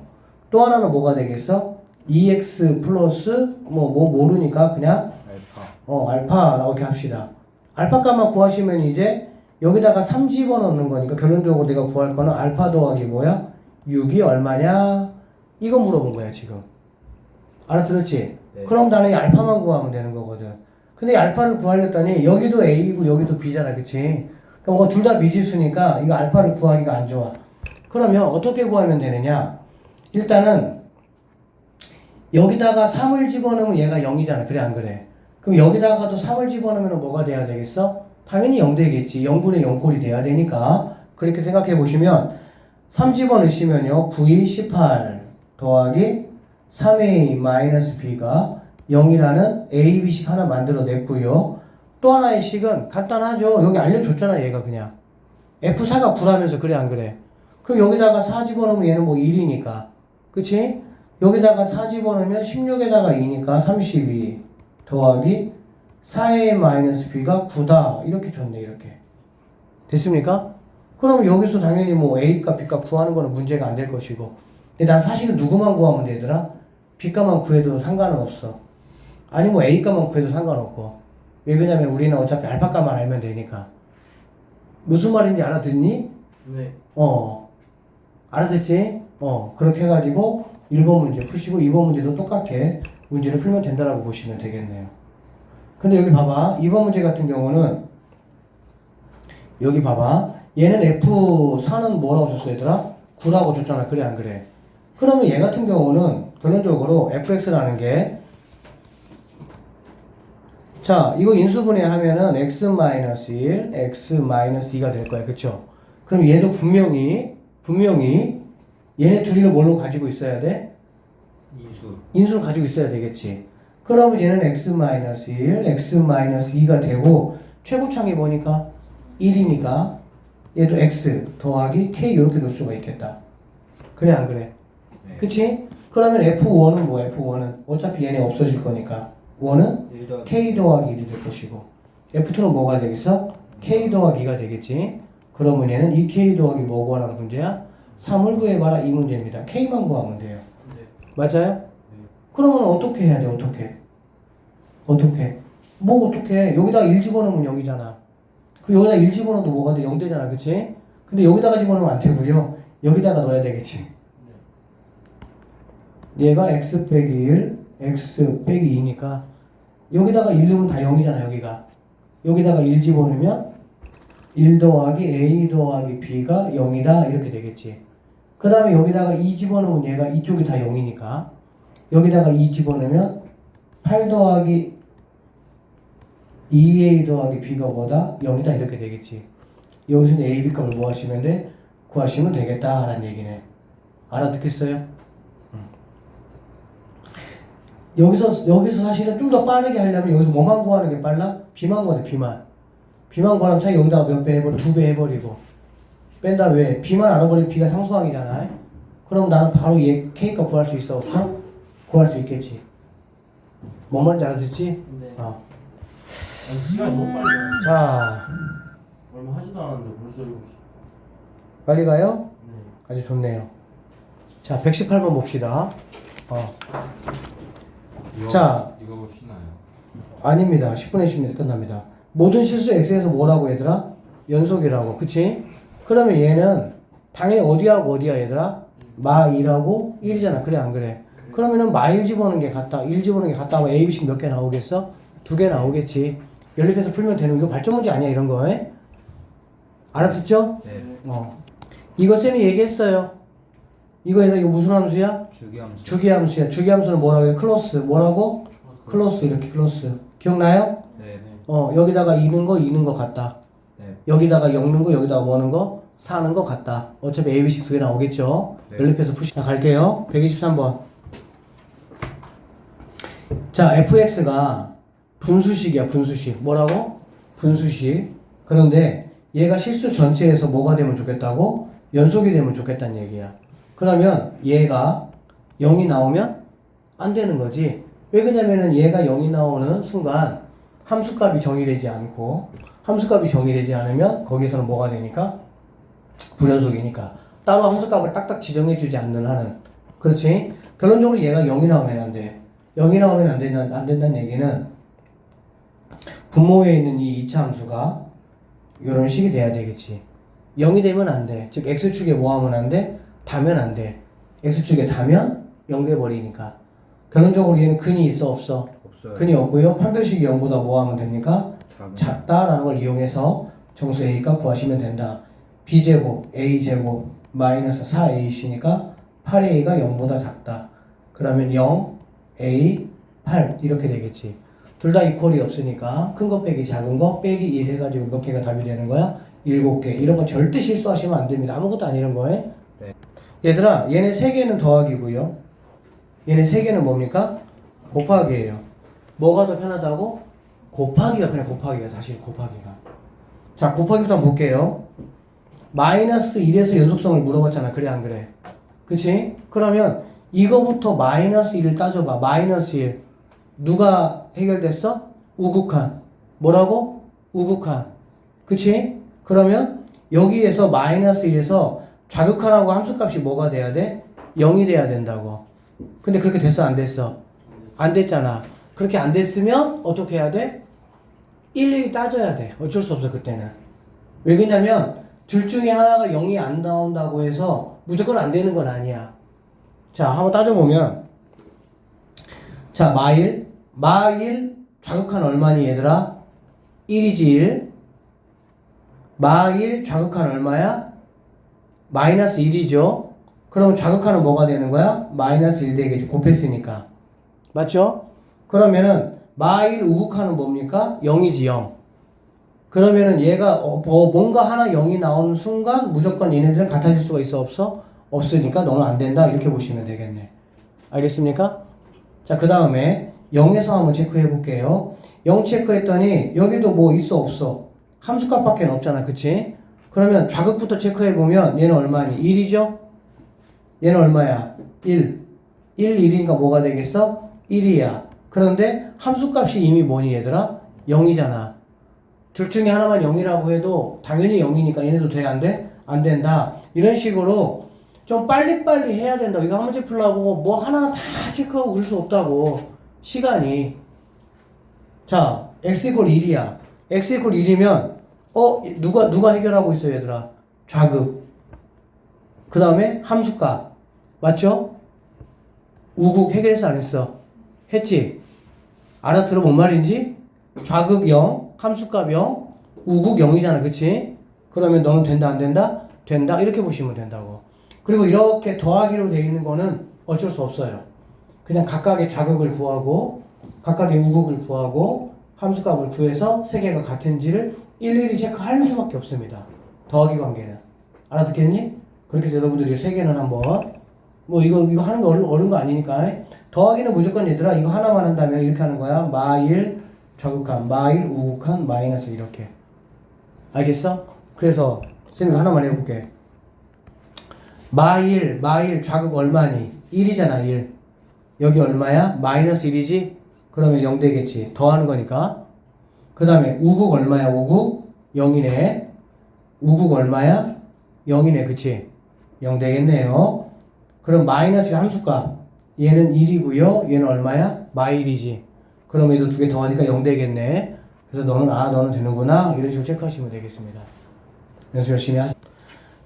또 하나는 뭐가 되겠어? 2x 플러스 뭐 모르니까 그냥 알파라고 이렇게 합시다. 알파 값만 구하시면 이제 여기다가 3 집어넣는 거니까 결론적으로 내가 구할 거는 알파 더하기 뭐야? 6이 얼마냐? 이거 물어본 거야 지금. 알아들었지? 네. 그럼 나는 이 알파만 구하면 되는 거거든. 근데 이 알파를 구하려더니 여기도 A이고 여기도 B잖아. 그치? 그러니까 둘 다 미지수니까 이거 알파를 구하기가 안 좋아. 그러면 어떻게 구하면 되느냐? 일단은 여기다가 3을 집어넣으면 얘가 0이잖아. 그래 안 그래? 그럼 여기다가도 3을 집어넣으면 뭐가 돼야 되겠어? 당연히 0 되겠지. 0분의 0꼴이 돼야 되니까 그렇게 생각해 보시면 3 집어넣으시면요 9이 18 더하기 3a 마이너스 b가 0이라는 a, b식 하나 만들어냈고요. 또 하나의 식은 간단하죠. 여기 알려줬잖아 얘가 그냥 f4가 9라면서 그래 안 그래? 그럼 여기다가 4 집어넣으면 얘는 뭐 1이니까 그치? 여기다가 4 집어넣으면 16에다가 2니까 32 더하기 4a 마이너스 b가 9다 이렇게 줬네. 이렇게 됐습니까? 그럼 여기서 당연히 뭐 a값 b값 구하는 거는 문제가 안 될 것이고 근데 난 사실은 누구만 구하면 되더라? b값만 구해도 상관은 없어. 아니 뭐 A값만 구해도 상관없고. 왜 그러냐면 우리는 어차피 알파값만 알면 되니까. 무슨 말인지 알아듣니? 네. 알아듣지? 그렇게 해가지고 1번 문제 푸시고 2번 문제도 똑같게 문제를 풀면 된다라고 보시면 되겠네요. 근데 여기 봐봐. 2번 문제 같은 경우는 여기 봐봐. 얘는 F4는 뭐라고 줬어 얘들아? 9라고 줬잖아. 그래 안 그래? 그러면 얘 같은 경우는 결론적으로 fx라는 게 자, 이거 인수분해하면은 x-1, x-2가 될 거야. 그쵸? 그럼 얘도 분명히 얘네 둘이를 뭘로 가지고 있어야 돼? 인수를 가지고 있어야 되겠지. 그러면 얘는 x-1, x-2가 되고 최고창이 뭐니까? 1이니까 얘도 x 더하기 k 이렇게 놓을 수가 있겠다. 그래 안 그래? 네. 그치? 그러면 F1은 뭐 F1은 어차피 얘네 없어질 거니까 1은 K 더하기 1이 될 것이고 F2는 뭐가 되겠어? K 더하기 2가 되겠지. 그러면 얘는 2K 더하기 뭐 구하라는 문제야? 3을 구해봐라 이 문제입니다. K만 구하면 돼요. 네. 맞아요? 그러면 어떻게 해야 돼? 어떻게? 뭐 어떻게? 여기다가 1 집어넣으면 0이잖아. 그리고 여기다 1 집어넣어도 뭐가 돼? 0 되잖아. 그치? 근데 여기다가 집어넣으면 안 되고요. 여기다가 넣어야 되겠지. 얘가 x 빼기 1, x 빼기 2니까 여기다가 1 넣으면 다 0이잖아. 여기다가 1 집어넣으면 1 더하기 a 더하기 b가 0이다 이렇게 되겠지. 그 다음에 여기다가 2 집어넣으면 얘가 이쪽이 다 0이니까 여기다가 2 집어넣으면 8 더하기 2a 더하기 b가 뭐다? 0이다 이렇게 되겠지. 여기서 a, b 값을 뭐 하시면 돼? 구하시면 되겠다라는 얘기네. 알아듣겠어요? 여기서 사실은 좀 더 빠르게 하려면 여기서 뭐만 구하는 게 빨라? b만 구하네, b만. b만 구하면 차이 여기다가 몇 배 해버려? 2배 해버리고. 뺀다 왜? b만 알아버리면 b가 상수항이잖아. 그럼 나는 바로 얘 k값 구할 수 있어, 없어? 구할 수 있겠지. 뭔 말인지 알아듣지? 네. 아니, 시간이 너무 빨리 가요. 자, 얼마 하지도 않았는데 벌써 7시. 빨리 가요? 네. 아주 좋네요. 자, 118번 봅시다. 자, 이거 쉬나요? 아닙니다. 10분의 10분 끝납니다. 모든 실수 x에서 뭐라고 얘들아? 연속이라고. 그치? 그러면 얘는 당연히 어디하고 어디야 얘들아? 마 2라고 1이잖아. 그래 안 그래? 그러면은 마 1 집어넣는 게 같다. 1 집어넣는 게 같다 하면 A, B씩 몇 개 나오겠어? 2개 나오겠지. 연립해서 풀면 되는 거 발전 문제 아니야 이런 거. 에? 알아듣죠? 네. 이거 쌤이 얘기했어요. 이거 무슨 함수야? 주기함수. 주기함수야. 주기함수는 뭐라고 해? 클로스. 뭐라고? 클로스 이렇게 클로스. 기억나요? 네. 여기다가 2는 거 같다. 네. 여기다가 0 넣는 거, 여기다가 뭐 넣는 거? 4 넣는 거 같다. 어차피 A, B씩 2개 나오겠죠? 네. 연립해서 푸시. 자, 갈게요. 123번. 자, fx가 분수식이야, 분수식. 뭐라고? 분수식. 그런데 얘가 실수 전체에서 뭐가 되면 좋겠다고? 연속이 되면 좋겠다는 얘기야. 그러면 얘가 0이 나오면 안 되는 거지. 왜 그러냐면은 얘가 0이 나오는 순간 함수값이 정의되지 않고 함수값이 정의되지 않으면 거기서는 뭐가 되니까? 불연속이니까. 따로 함수값을 딱딱 지정해주지 않는 한은. 그렇지? 결론적으로 얘가 0이 나오면 안 돼. 0이 나오면 안 된다는 얘기는 분모에 있는 이 2차 함수가 이런 식이 돼야 되겠지. 0이 되면 안 돼. 즉 x축에 뭐 하면 안 돼? 다면 안 돼. x축에 다면 0 돼버리니까. 결론적으로 얘는 근이 있어 없어? 없어요. 근이 없고요. 판별식이 0보다 뭐 하면 됩니까? 작은. 작다라는 걸 이용해서 정수 a값 구하시면 된다. b제곱 a제곱 마이너스 4ac니까 8a가 0보다 작다. 그러면 0, a, 8 이렇게 되겠지. 둘 다 이퀄이 없으니까 큰 거 빼기 작은 거 빼기 1 해가지고 몇 개가 답이 되는 거야? 7개. 이런 거 절대 실수하시면 안 됩니다. 아무것도 아니는 거에. 네. 얘들아, 얘네 3개는 더하기고요. 얘네 3개는 뭡니까? 곱하기예요. 뭐가 더 편하다고? 곱하기가 편해. 곱하기가 사실 곱하기가. 자, 곱하기부터 한번 볼게요. 마이너스 1에서 연속성을 물어봤잖아. 그래 안 그래? 그치? 그러면 이거부터 마이너스 1을 따져봐. 마이너스 1. 누가 해결됐어? 우극한. 뭐라고? 우극한. 그치? 그러면 여기에서 마이너스 1에서 좌극한하고 함수값이 뭐가 돼야 돼? 0이 돼야 된다고. 근데 그렇게 됐어? 안 됐어? 안 됐잖아. 그렇게 안 됐으면 어떻게 해야 돼? 일일이 따져야 돼. 어쩔 수 없어 그때는. 왜 그러냐면 둘 중에 하나가 0이 안 나온다고 해서 무조건 안 되는 건 아니야. 자, 한번 따져보면 자, 마일 좌극한 얼마니 얘들아? 1이지 1. 마일 좌극한 얼마야? 마이너스 1이죠. 그럼 좌극하는 뭐가 되는 거야? 마이너스 1 되겠지. 곱했으니까. 맞죠? 그러면은 마일 우극하는 뭡니까? 0이지 0. 그러면은 얘가 뭔가 하나 0이 나오는 순간 무조건 얘네들은 같아질 수가 있어 없어? 없으니까 너는 안 된다 이렇게 보시면 되겠네. 알겠습니까? 자, 그 다음에 0에서 한번 체크해 볼게요. 0 체크했더니 여기도 뭐 있어 없어? 함수값밖에 없잖아. 그치? 그러면 좌극부터 체크해 보면 얘는 얼마니? 1이죠? 얘는 얼마야? 1. 1이니까 뭐가 되겠어? 1이야. 그런데 함수값이 이미 뭐니 얘들아? 0이잖아. 둘 중에 하나만 0이라고 해도 당연히 0이니까 얘네도 돼? 안 돼? 안 된다. 이런 식으로 좀 빨리빨리 해야 된다. 이거 한 문제 풀라고 뭐 하나 다 체크하고 그럴 수 없다고. 시간이. 자, x 이퀄 1이야. x 이퀄 1이면 누가 해결하고 있어 얘들아? 좌극. 그 다음에 함수값. 맞죠? 우극 해결했어 안 했어? 했지? 알아들어 뭔 말인지? 좌극 0, 함수값 0, 우극 0이잖아. 그치? 그러면 너는 된다 안 된다? 된다. 이렇게 보시면 된다고. 그리고 이렇게 더하기로 되어 있는 거는 어쩔 수 없어요. 그냥 각각의 좌극을 구하고 각각의 우극을 구하고 함수값을 구해서 세 개가 같은지를 일일이 체크할 수밖에 없습니다. 더하기 관계는. 알아듣겠니? 그렇게 해서 여러분들이 세 개는 한번 뭐 이거 하는 거 어려운 거 아니니까. 더하기는 무조건 얘들아 이거 하나만 한다면 이렇게 하는 거야. 마일 좌극한, 마일 우극한, 마이너스 이렇게. 알겠어? 그래서 선생님 하나만 해볼게. 마일 좌극 얼마니? 1이잖아 1. 여기 얼마야? 마이너스 1이지? 그러면 0 되겠지. 더하는 거니까. 그 다음에 우극 얼마야? 우극 0이네. 우극 얼마야? 0이네. 그치? 0 되겠네요. 그럼 마이너스 함수값. 얘는 1이고요. 얘는 얼마야? 마일이지. 그럼 얘도 두 개 더하니까 0 되겠네. 그래서 너는 되는구나. 이런 식으로 체크하시면 되겠습니다. 연습 열심히 하세요.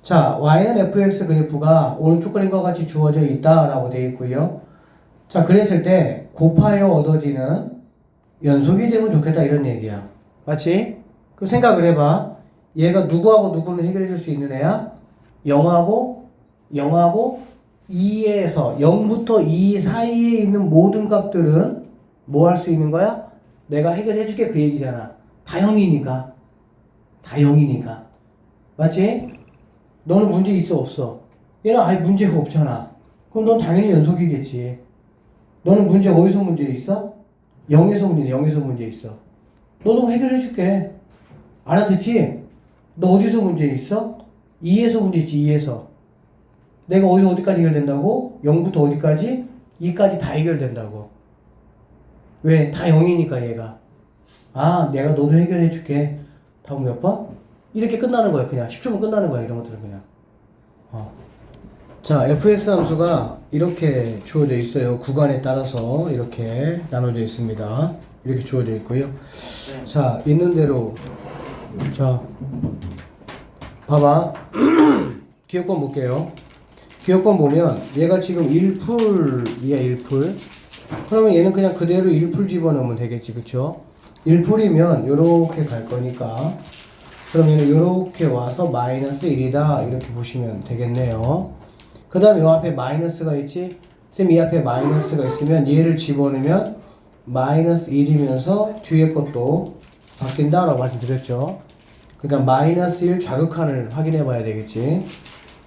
자, y는 fx 그래프가 오른쪽 그림과 같이 주어져 있다라고 되어 있고요. 자, 그랬을 때 곱하여 얻어지는 연속이 되면 좋겠다 이런 얘기야. 맞지? 그 생각을 해봐. 얘가 누구하고 누구를 해결해 줄 수 있는 애야? 0하고 2에서 0부터 2 사이에 있는 모든 값들은 뭐 할 수 있는 거야? 내가 해결해 줄게 그 얘기잖아. 다 0이니까. 다 0이니까. 맞지? 너는 문제 있어 없어? 얘는 아예 문제가 없잖아. 그럼 넌 당연히 연속이겠지. 너는 문제 어디서 문제 있어? 0에서 문제 있어. 너도 해결해 줄게. 알아듣지? 너 어디서 문제 있어? 2에서 문제 있지. 2에서. 내가 어디서 어디까지 해결된다고? 0부터 어디까지? 2까지 다 해결된다고. 왜? 다 0이니까 얘가. 아, 내가 너도 해결해 줄게. 다음 몇 번? 이렇게 끝나는 거야. 그냥 10초면 끝나는 거야. 이런 것들은 그냥. 자, fx 함수가 이렇게 주어져 있어요. 구간에 따라서 이렇게 나눠져 있습니다. 이렇게 주어져 있고요. 자, 있는 대로. 자, 봐봐. 기억권 볼게요. 기억권 보면 얘가 지금 1풀이야 1풀. 그러면 얘는 그냥 그대로 1풀 집어넣으면 되겠지. 그쵸? 1풀이면 요렇게 갈 거니까 그럼 얘는 요렇게 와서 마이너스 1이다 이렇게 보시면 되겠네요. 그 다음에 요 앞에 마이너스가 있지? 쌤 이 앞에 마이너스가 있으면 얘를 집어넣으면 마이너스 1이면서 뒤에 것도 바뀐다 라고 말씀드렸죠. 그러니까 마이너스 1 좌극한을 확인해 봐야 되겠지.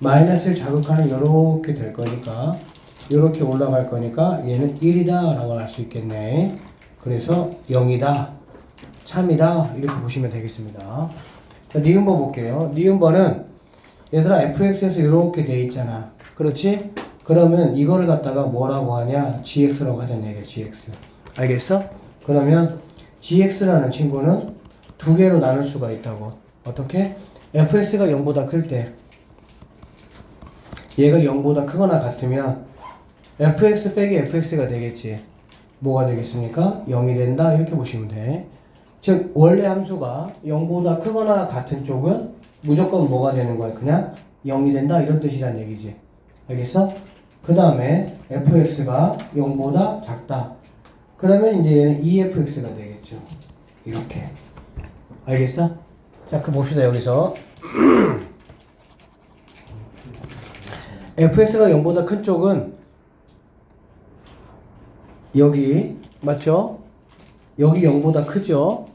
마이너스 1 좌극한은 요렇게 될 거니까 요렇게 올라갈 거니까 얘는 1이다 라고 할 수 있겠네. 그래서 0이다 참이다 이렇게 보시면 되겠습니다. 자, 니은번 볼게요. 니은번은 얘들아 fx에서 이렇게 돼 있잖아. 그렇지? 그러면 이거를 갖다가 뭐라고 하냐? gx라고 하자는 얘기야. gx. 알겠어? 그러면 gx라는 친구는 두 개로 나눌 수가 있다고. 어떻게? fx가 0보다 클 때 얘가 0보다 크거나 같으면 fx 빼기 fx가 되겠지. 뭐가 되겠습니까? 0이 된다 이렇게 보시면 돼. 즉 원래 함수가 0보다 크거나 같은 쪽은 무조건 뭐가 되는 거야? 그냥 0이 된다 이런 뜻이란 얘기지. 알겠어? 그 다음에 fx가 0보다 작다. 그러면 이제 얘는 2fx가 되겠죠. 이렇게. 알겠어? 자, 그 봅시다 여기서. fx가 0보다 큰 쪽은 여기 맞죠? 여기 0보다 크죠?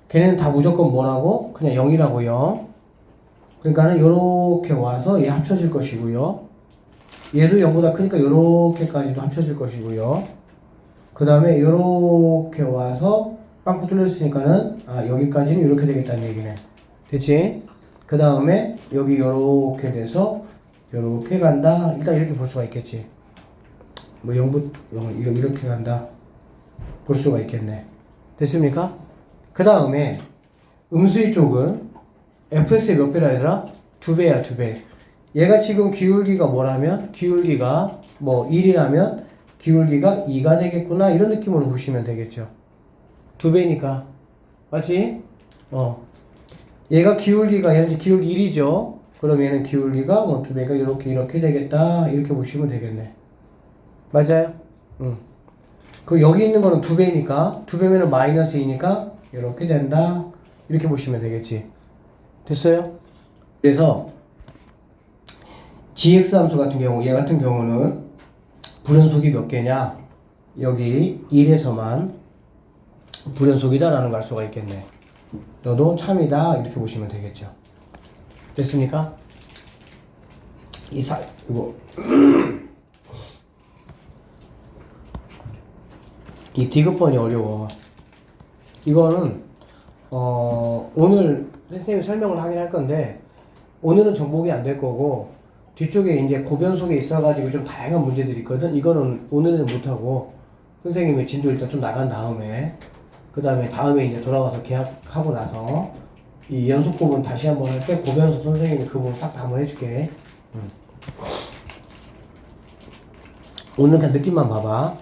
걔네는 다 무조건 뭐라고? 그냥 0이라고요. 그러니까는 요렇게 와서 얘 합쳐질 것이고요. 얘도 0보다 크니까 요렇게까지도 합쳐질 것이고요. 그 다음에 요렇게 와서 빵꾸 뚫렸으니까는 여기까지는 이렇게 되겠다는 얘기네. 됐지? 그 다음에 여기 요렇게 돼서 요렇게 간다. 일단 이렇게 볼 수가 있겠지. 뭐 0부터 이렇게 간다. 볼 수가 있겠네. 됐습니까? 그 다음에 음수의 쪽은 fx의 몇 배라 얘들아? 2배야 2배. 얘가 지금 기울기가 뭐라면? 기울기가 뭐 1이라면 기울기가 2가 되겠구나 이런 느낌으로 보시면 되겠죠. 2배니까 맞지? 얘가 기울기가 얘는 기울기 1이죠. 그럼 얘는 기울기가 뭐 2배가 이렇게 되겠다 이렇게 보시면 되겠네. 맞아요? 응. 그리고 여기 있는 거는 2배니까 2배면은 마이너스 2니까 이렇게 된다 이렇게 보시면 되겠지. 됐어요? 그래서 gx 함수 같은 경우 얘 같은 경우는 불연속이 몇 개냐? 여기 1에서만 불연속이다 라는 걸 알 수가 있겠네. 너도 참이다 이렇게 보시면 되겠죠. 됐습니까? 이거 이 디귿번이 어려워. 이거는 오늘 선생님이 설명을 하긴 할 건데 오늘은 정복이 안 될 거고 뒤쪽에 이제 고변속에 있어가지고 좀 다양한 문제들이 있거든. 이거는 오늘은 못하고 선생님이 진도 일단 좀 나간 다음에 그 다음에 이제 돌아와서 계약하고 나서 이 연속 부분 다시 한번 할 때 고변속 선생님이 그 부분 딱 한번 해줄게. 오늘 그냥 느낌만 봐봐.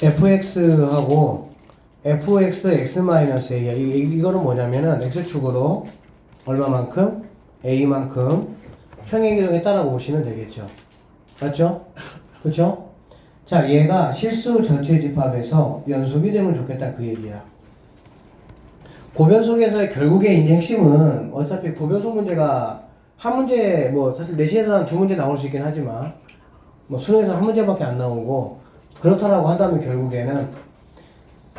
fx하고 fx x-a야. 이거는 뭐냐면은 x축으로 얼마만큼? a만큼 평행이동에 따라 보시면 되겠죠. 맞죠? 그쵸? 자, 얘가 실수 전체 집합에서 연속이 되면 좋겠다 그 얘기야. 고변속에서의 결국에 이제 핵심은 어차피 고변속 문제가 한 문제 뭐 사실 내신에서 한 2문제 나올 수 있긴 하지만 뭐 수능에서 한 문제밖에 안 나오고 그렇다라고 한다면 결국에는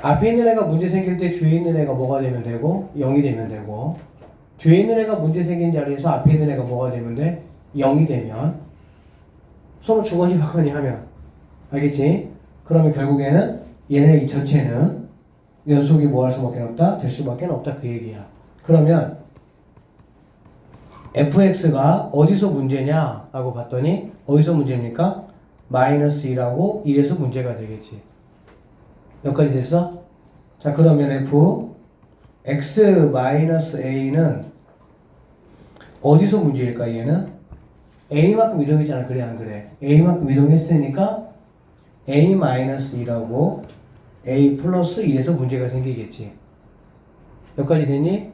앞에 있는 애가 문제 생길 때 뒤에 있는 애가 뭐가 되면 되고 0이 되면 되고 뒤에 있는 애가 문제 생긴 자리에서 앞에 있는 애가 뭐가 되면 돼? 0이 되면 서로 주거니 받거니 하면 알겠지? 그러면 결국에는 얘네 이 전체는 연속이 뭐 할 수밖에 없다? 될 수밖에 없다 그 얘기야. 그러면 fx가 어디서 문제냐? 라고 봤더니 어디서 문제입니까? 마이너스 2라고 1에서 문제가 되겠지. 여기까지 됐어? 자, 그러면 x-a는 어디서 문제일까 얘는? a만큼 이동했잖아. 그래 안 그래? a만큼 이동했으니까 a-2라고 a 플러스 1에서 문제가 생기겠지. 여기까지 됐니? 네.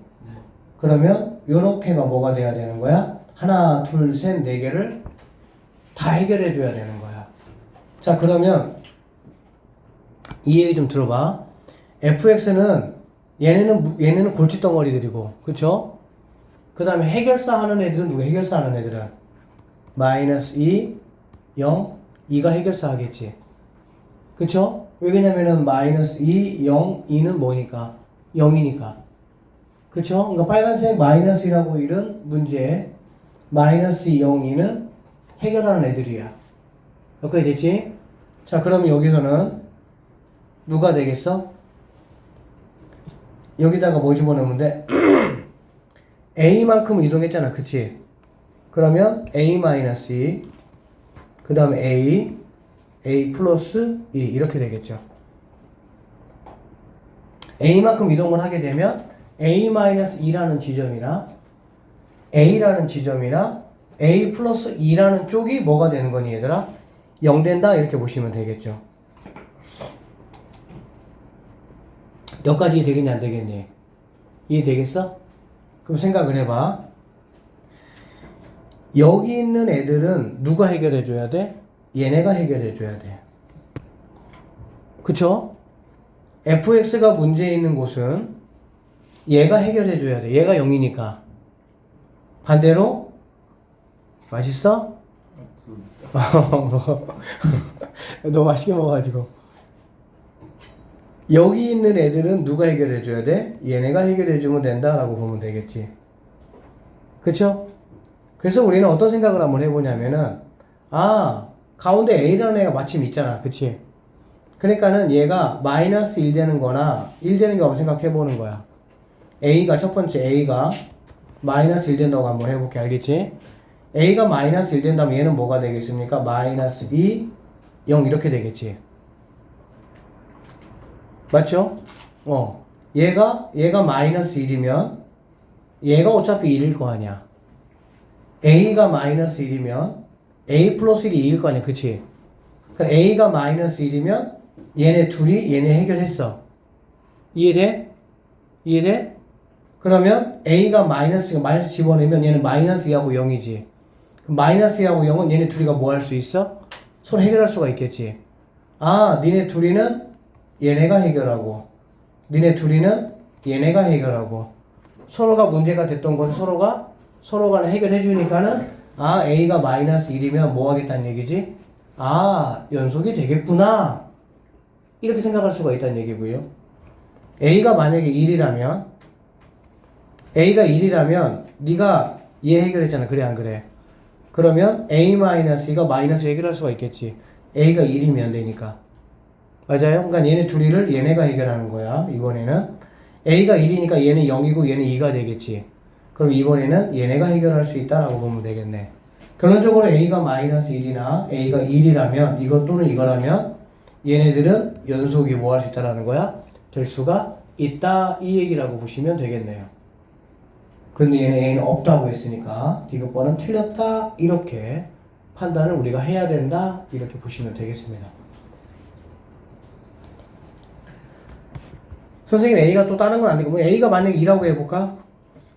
그러면 요렇게가 뭐가 돼야 되는 거야? 하나, 둘, 셋, 네 개를 다 해결해 줘야 되는 거야. 자, 그러면 이 얘기 좀 들어봐. fx는 얘네는 골칫덩어리들이고, 그쵸? 그 다음에 해결사 하는 애들은 누가 해결사 하는 애들은? 마이너스 2, 0, 2가 해결사 하겠지. 그쵸? 왜냐면은 마이너스 2, 0, 2는 뭐니까? 0이니까. 그쵸? 그러니까 빨간색 마이너스라고 이런 문제 마이너스 2, 0, 2는 해결하는 애들이야. 여기까지 됐지? 자, 그러면 여기서는 누가 되겠어? 여기다가 뭐 집어넣으면 돼? a만큼 이동했잖아. 그치? 그러면 a-2 그 다음에 a 플러스 2 이렇게 되겠죠. a만큼 이동을 하게 되면 a-2라는 지점이나 a라는 지점이나 a 플러스 2라는 쪽이 뭐가 되는 거니 얘들아? 0 된다 이렇게 보시면 되겠죠. 여기까지 되겠니 안 되겠니? 이해되겠어? 그럼 생각을 해봐. 여기 있는 애들은 누가 해결해 줘야 돼? 얘네가 해결해 줘야 돼. 그쵸? fx가 문제 있는 곳은 얘가 해결해 줘야 돼. 얘가 0이니까. 반대로 맛있어? 뭐, 너무 맛있게 먹어가지고. 여기 있는 애들은 누가 해결해 줘야 돼? 얘네가 해결해 주면 된다라고 보면 되겠지. 그쵸? 그래서 우리는 어떤 생각을 한번 해보냐면은, 가운데 A라는 애가 마침 있잖아. 그치? 그러니까는 얘가 마이너스 1 되는 거나 1 되는 게 없는 생각해 보는 거야. A가, 첫 번째 A가 마이너스 1 된다고 한번 해볼게. 알겠지? A가 마이너스 1 된다면 얘는 뭐가 되겠습니까? 마이너스 2, 0 이렇게 되겠지. 맞죠? 얘가 마이너스 1이면 얘가 어차피 1일 거 아니야. A가 마이너스 1이면 A 플러스 1이 2일 거 아니야. 그치? 그럼 A가 마이너스 1이면 얘네 둘이 얘네 해결했어. 이해돼? 이해돼? 그러면 A가 마이너스 집어내면 얘는 마이너스 2하고 0이지. 그럼 마이너스 2하고 0은 얘네 둘이가 뭐 할 수 있어? 서로 해결할 수가 있겠지. 니네 둘이는 얘네가 해결하고 니네 둘이는 얘네가 해결하고 서로가 문제가 됐던 것을 서로가 해결해 주니까는 A가 마이너스 1이면 뭐 하겠다는 얘기지? 연속이 되겠구나. 이렇게 생각할 수가 있다는 얘기고요. A가 만약에 1이라면 네가 얘 해결했잖아. 그래 안 그래? 그러면 A-2가 마이너스 해결할 수가 있겠지. A가 1이면 되니까. 맞아요? 그러니까 얘네 둘이를 얘네가 해결하는 거야. 이번에는 A가 1이니까 얘는 0이고 얘는 2가 되겠지. 그럼 이번에는 얘네가 해결할 수 있다라고 보면 되겠네. 결론적으로 A가 마이너스 1이나 A가 1이라면 이것 또는 이거라면 얘네들은 연속이 뭐 할 수 있다라는 거야? 될 수가 있다. 이 얘기라고 보시면 되겠네요. 그런데 얘는 A는 없다고 했으니까 D급번은 틀렸다. 이렇게 판단을 우리가 해야 된다. 이렇게 보시면 되겠습니다. 선생님 A가 또 다른 건 안 되고 A가 만약에 2라고 해볼까?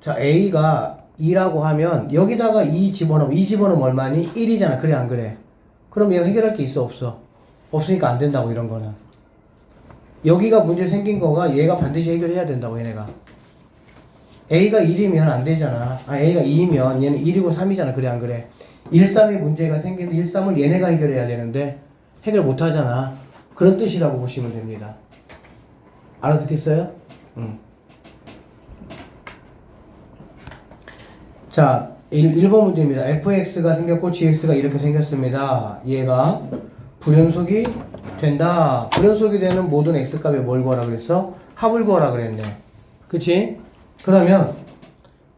자, A가 2라고 하면 여기다가 2 집어넣으면 2 집어넣으면 얼마니? 1이잖아. 그래 안 그래? 그럼 얘가 해결할 게 있어 없어? 없으니까 안 된다고. 이런 거는 여기가 문제 생긴 거가 얘가 반드시 해결해야 된다고. 얘네가 A가 1이면 안 되잖아. A가 2이면 얘는 1이고 3이잖아. 그래 안 그래? 1, 3이 문제가 생기는데 1, 3을 얘네가 해결해야 되는데 해결 못 하잖아. 그런 뜻이라고 보시면 됩니다. 알아듣겠어요? 자, 1번 문제입니다. fx가 생겼고 gx가 이렇게 생겼습니다. 얘가 불연속이 된다. 불연속이 되는 모든 x값에 뭘 구하라 그랬어? 합을 구하라 그랬네. 그치? 그러면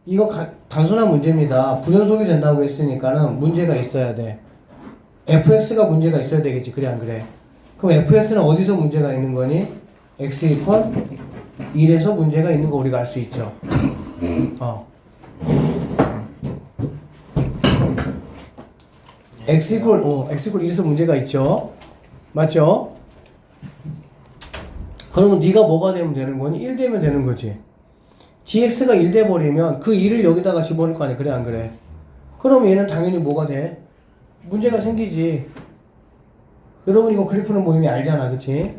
이거 단순한 문제입니다. 불연속이 된다고 했으니까는 문제가 있어야 돼. fx가 문제가 있어야 되겠지. 그래 안 그래? 그럼 fx는 어디서 문제가 있는 거니? x 이퀄 1에서 문제가 있는 거 우리가 알 수 있죠. x 이퀄 1에서 문제가 있죠. 맞죠? 그러면 네가 뭐가 되면 되는 거니? 1 되면 되는 거지. gx가 1 돼버리면 그 1을 여기다가 집어넣을 거 아니야. 그래 안 그래? 그럼 얘는 당연히 뭐가 돼? 문제가 생기지. 여러분 이거 그래프는 모임이 알잖아. 그치?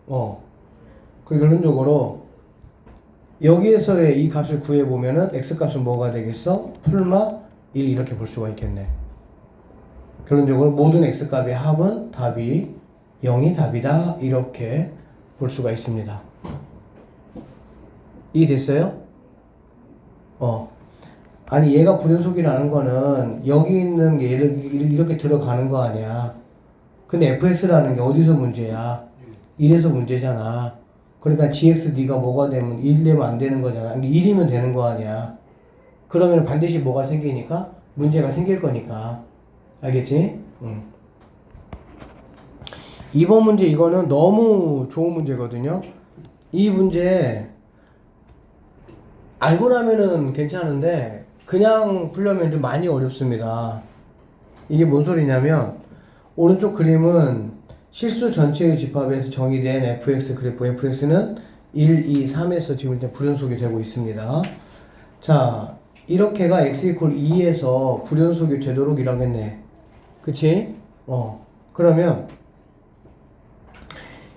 그리고 결론적으로 여기에서의 이 값을 구해보면은 x값은 뭐가 되겠어? 풀마 1 이렇게 볼 수가 있겠네. 결론적으로 모든 x값의 합은 답이 0이 답이다. 이렇게 볼 수가 있습니다. 이해됐어요? 아니 얘가 불연속이라는 거는 여기 있는 게 이렇게 들어가는 거 아니야. 근데 fx라는 게 어디서 문제야? 1에서 문제잖아. 그러니까 gx 네가 뭐가 되면 1 되면 안 되는 거잖아. 1이면 되는 거 아니야. 그러면 반드시 뭐가 생기니까? 문제가 생길 거니까. 알겠지? 2번 문제 이거는 너무 좋은 문제거든요. 이 문제 알고 나면은 괜찮은데 그냥 풀려면 좀 많이 어렵습니다. 이게 뭔 소리냐면 오른쪽 그림은 실수 전체의 집합에서 정의된 fx 그래프 fx는 1, 2, 3에서 지금 일단 불연속이 되고 있습니다. 자, 이렇게가 x 이퀄 2에서 불연속이 되도록 이라겠네. 그치? 그러면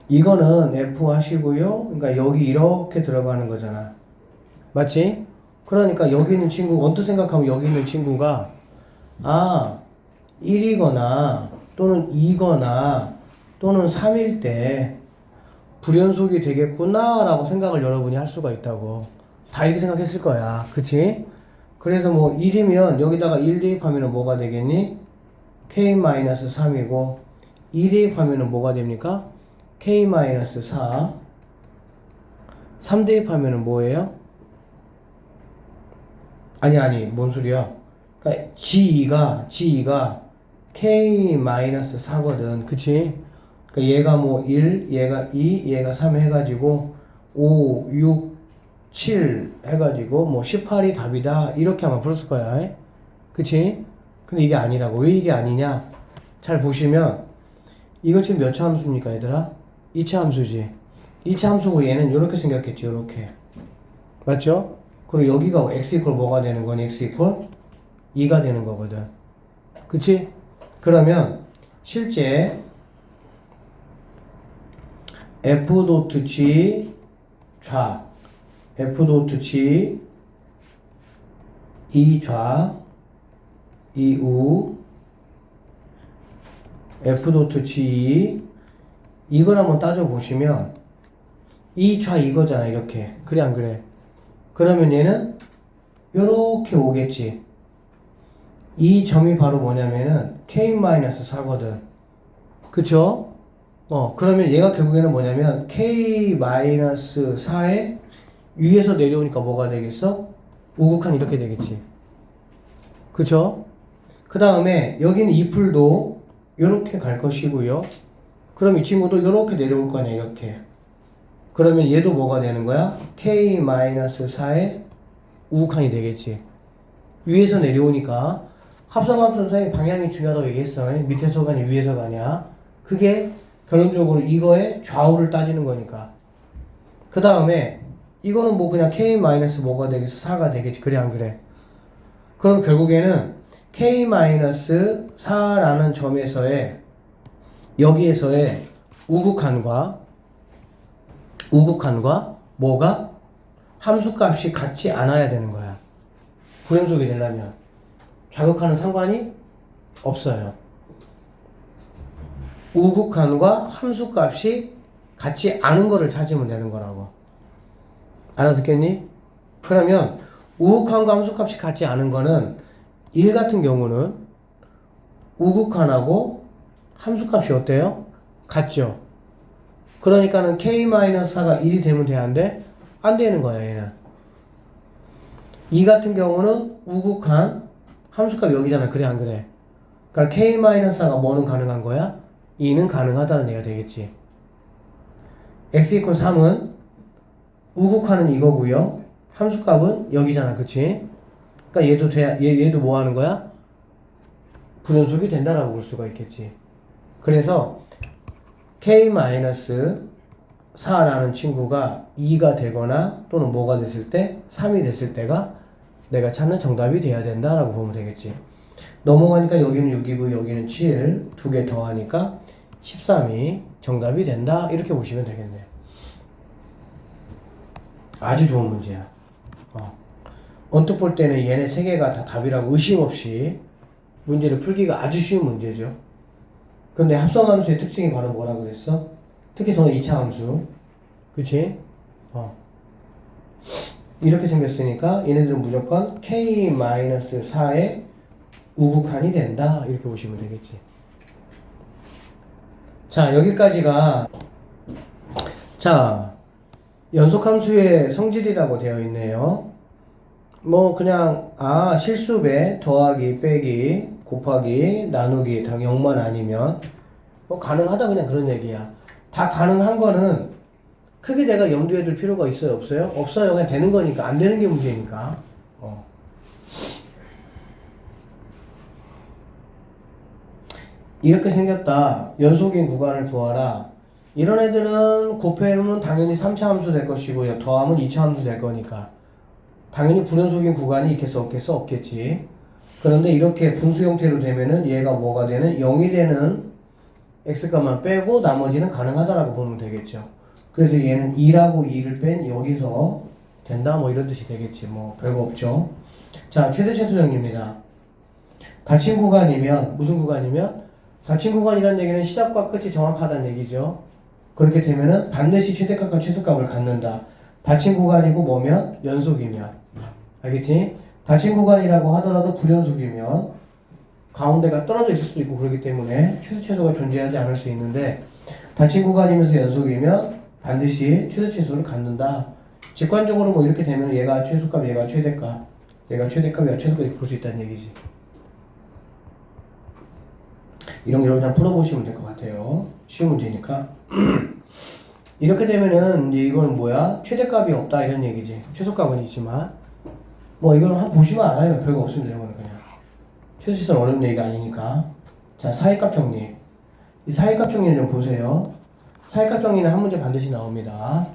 이거는 F 하시고요. 그러니까 여기 이렇게 들어가는 거잖아. 맞지? 그러니까 여기 있는 친구, 언뜻 생각하면 여기 있는 친구가 1이거나 또는 2거나 또는 3일 때 불연속이 되겠구나 라고 생각을 여러분이 할 수가 있다고. 다 이렇게 생각했을 거야. 그치? 그래서 뭐 1이면 여기다가 1 대입하면 뭐가 되겠니? K-3이고 2 대입하면 뭐가 됩니까? K-4. 3 대입하면 뭐예요? 아니 뭔 소리야? 그러니까 G2가 K-4거든. 그치? 그러니까 얘가 뭐 1, 얘가 2, 얘가 3 해가지고 5, 6, 7 해가지고 뭐 18이 답이다. 이렇게 아마 풀었을 거야. 그치? 근데 이게 아니라고. 왜 이게 아니냐? 잘 보시면 이거 지금 몇 차 함수입니까 얘들아? 2차 함수지. 2차 함수고 얘는 이렇게 생겼겠지. 이렇게. 맞죠? 그리고 여기가 x 이퀄 뭐가 되는 거니? x 이퀄 2가 되는 거거든. 그치? 그러면 실제 f.g 좌 f.g 이좌 이우 f.g 이걸 한번 따져보시면 이좌 이거잖아. 이렇게. 그래 안 그래? 그러면 얘는 요렇게 오겠지. 이 점이 바로 뭐냐면은 K-4거든. 그쵸? 그러면 얘가 결국에는 뭐냐면 K-4에 위에서 내려오니까 뭐가 되겠어? 우극한 이렇게 되겠지. 그쵸? 그 다음에 여기는 이 풀도 요렇게 갈 것이고요. 그럼 이 친구도 요렇게 내려올 거 아니야. 이렇게. 그러면 얘도 뭐가 되는 거야? K-4의 우극한이 되겠지. 위에서 내려오니까 합성함수 선생님이 방향이 중요하다고 얘기했어. 밑에서 가냐 위에서 가냐. 그게 결론적으로 이거의 좌우를 따지는 거니까. 그 다음에 이거는 뭐 그냥 K 마이너스 뭐가 되겠어? 4가 되겠지. 그래 안 그래? 그럼 결국에는 K 마이너스 4라는 점에서의 여기에서의 우극한과 뭐가? 함수값이 같지 않아야 되는 거야. 불연속이 되려면. 좌극한은 상관이 없어요. 우극한과 함수값이 같지 않은 거를 찾으면 되는 거라고. 알아듣겠니? 그러면 우극한과 함수값이 같지 않은 거는 1 같은 경우는 우극한하고 함수값이 어때요? 같죠? 그러니까는 K-4가 1이 되면 되는데 안 되는 거야 얘는. 2 같은 경우는 우극한 함수값 여기잖아. 그래 안 그래? 그러니까 K-4가 뭐는 가능한 거야? 2는 가능하다는 얘기가 되겠지. x 이퀄 3은 우극한은 이거고요. 함수값은 여기잖아. 그치? 그러니까 얘도 뭐 하는 거야? 불연속이 된다라고 볼 수가 있겠지. 그래서 K-4라는 친구가 2가 되거나 또는 뭐가 됐을 때 3이 됐을 때가 내가 찾는 정답이 돼야 된다라고 보면 되겠지. 넘어가니까 여기는 6이고 여기는 7 두 개 더하니까 13이 정답이 된다. 이렇게 보시면 되겠네요. 아주 좋은 문제야. 언뜻 볼 때는 얘네 세 개가 다 답이라고 의심 없이 문제를 풀기가 아주 쉬운 문제죠. 근데 합성함수의 특징이 바로 뭐라 그랬어? 특히 더 2차 함수. 그치? 이렇게 생겼으니까 얘네들은 무조건 K-4의 우극한이 된다. 이렇게 보시면 되겠지. 자, 여기까지가 자, 연속함수의 성질이라고 되어 있네요. 뭐 그냥 실수배 더하기 빼기 곱하기 나누기 다 0만 아니면 뭐 가능하다 그냥 그런 얘기야. 다 가능한 거는 크게 내가 염두에 둘 필요가 있어요? 없어요? 없어요. 그냥 되는 거니까. 안 되는 게 문제니까. 이렇게 생겼다. 연속인 구간을 구하라. 이런 애들은 곱해면 당연히 3차 함수 될 것이고요. 더하면 2차 함수 될 거니까. 당연히 불연속인 구간이 있겠어, 없겠어? 없겠지. 그런데 이렇게 분수 형태로 되면은 얘가 뭐가 되는? 0이 되는 x값만 빼고 나머지는 가능하다라고 보면 되겠죠. 그래서 얘는 2라고 2를 뺀 여기서 된다 뭐 이런 뜻이 되겠지. 뭐 별거 없죠. 자, 최대 최소 정리입니다. 닫힌 구간이면 무슨 구간이면 닫힌 구간이라는 얘기는 시작과 끝이 정확하다는 얘기죠. 그렇게 되면은 반드시 최대값과 최소값을 갖는다. 닫힌 구간이고 뭐면 연속이면 알겠지? 닫힌 구간이라고 하더라도 불연속이면 가운데가 떨어져 있을 수도 있고 그렇기 때문에 최소가 존재하지 않을 수 있는데 닫힌 구간이면서 연속이면 반드시 최소를 갖는다. 직관적으로 뭐 이렇게 되면 얘가 최소값, 얘가 최대값, 얘가 최대값, 얘가 최소값 이렇게 볼 수 있다는 얘기지. 이런 거 그냥 풀어보시면 될 것 같아요. 쉬운 문제니까. 이렇게 되면은 이제 이건 뭐야? 최대값이 없다 이런 얘기지. 최소값은 있지만 뭐 이건 한번 보시면 알아요. 별거 없습니다. 이런 거는 그냥 최소치선 어려운 얘기가 아니니까. 자, 사이값 정리. 이 사이값 정리를 좀 보세요. 사이값 정리는 한 문제 반드시 나옵니다.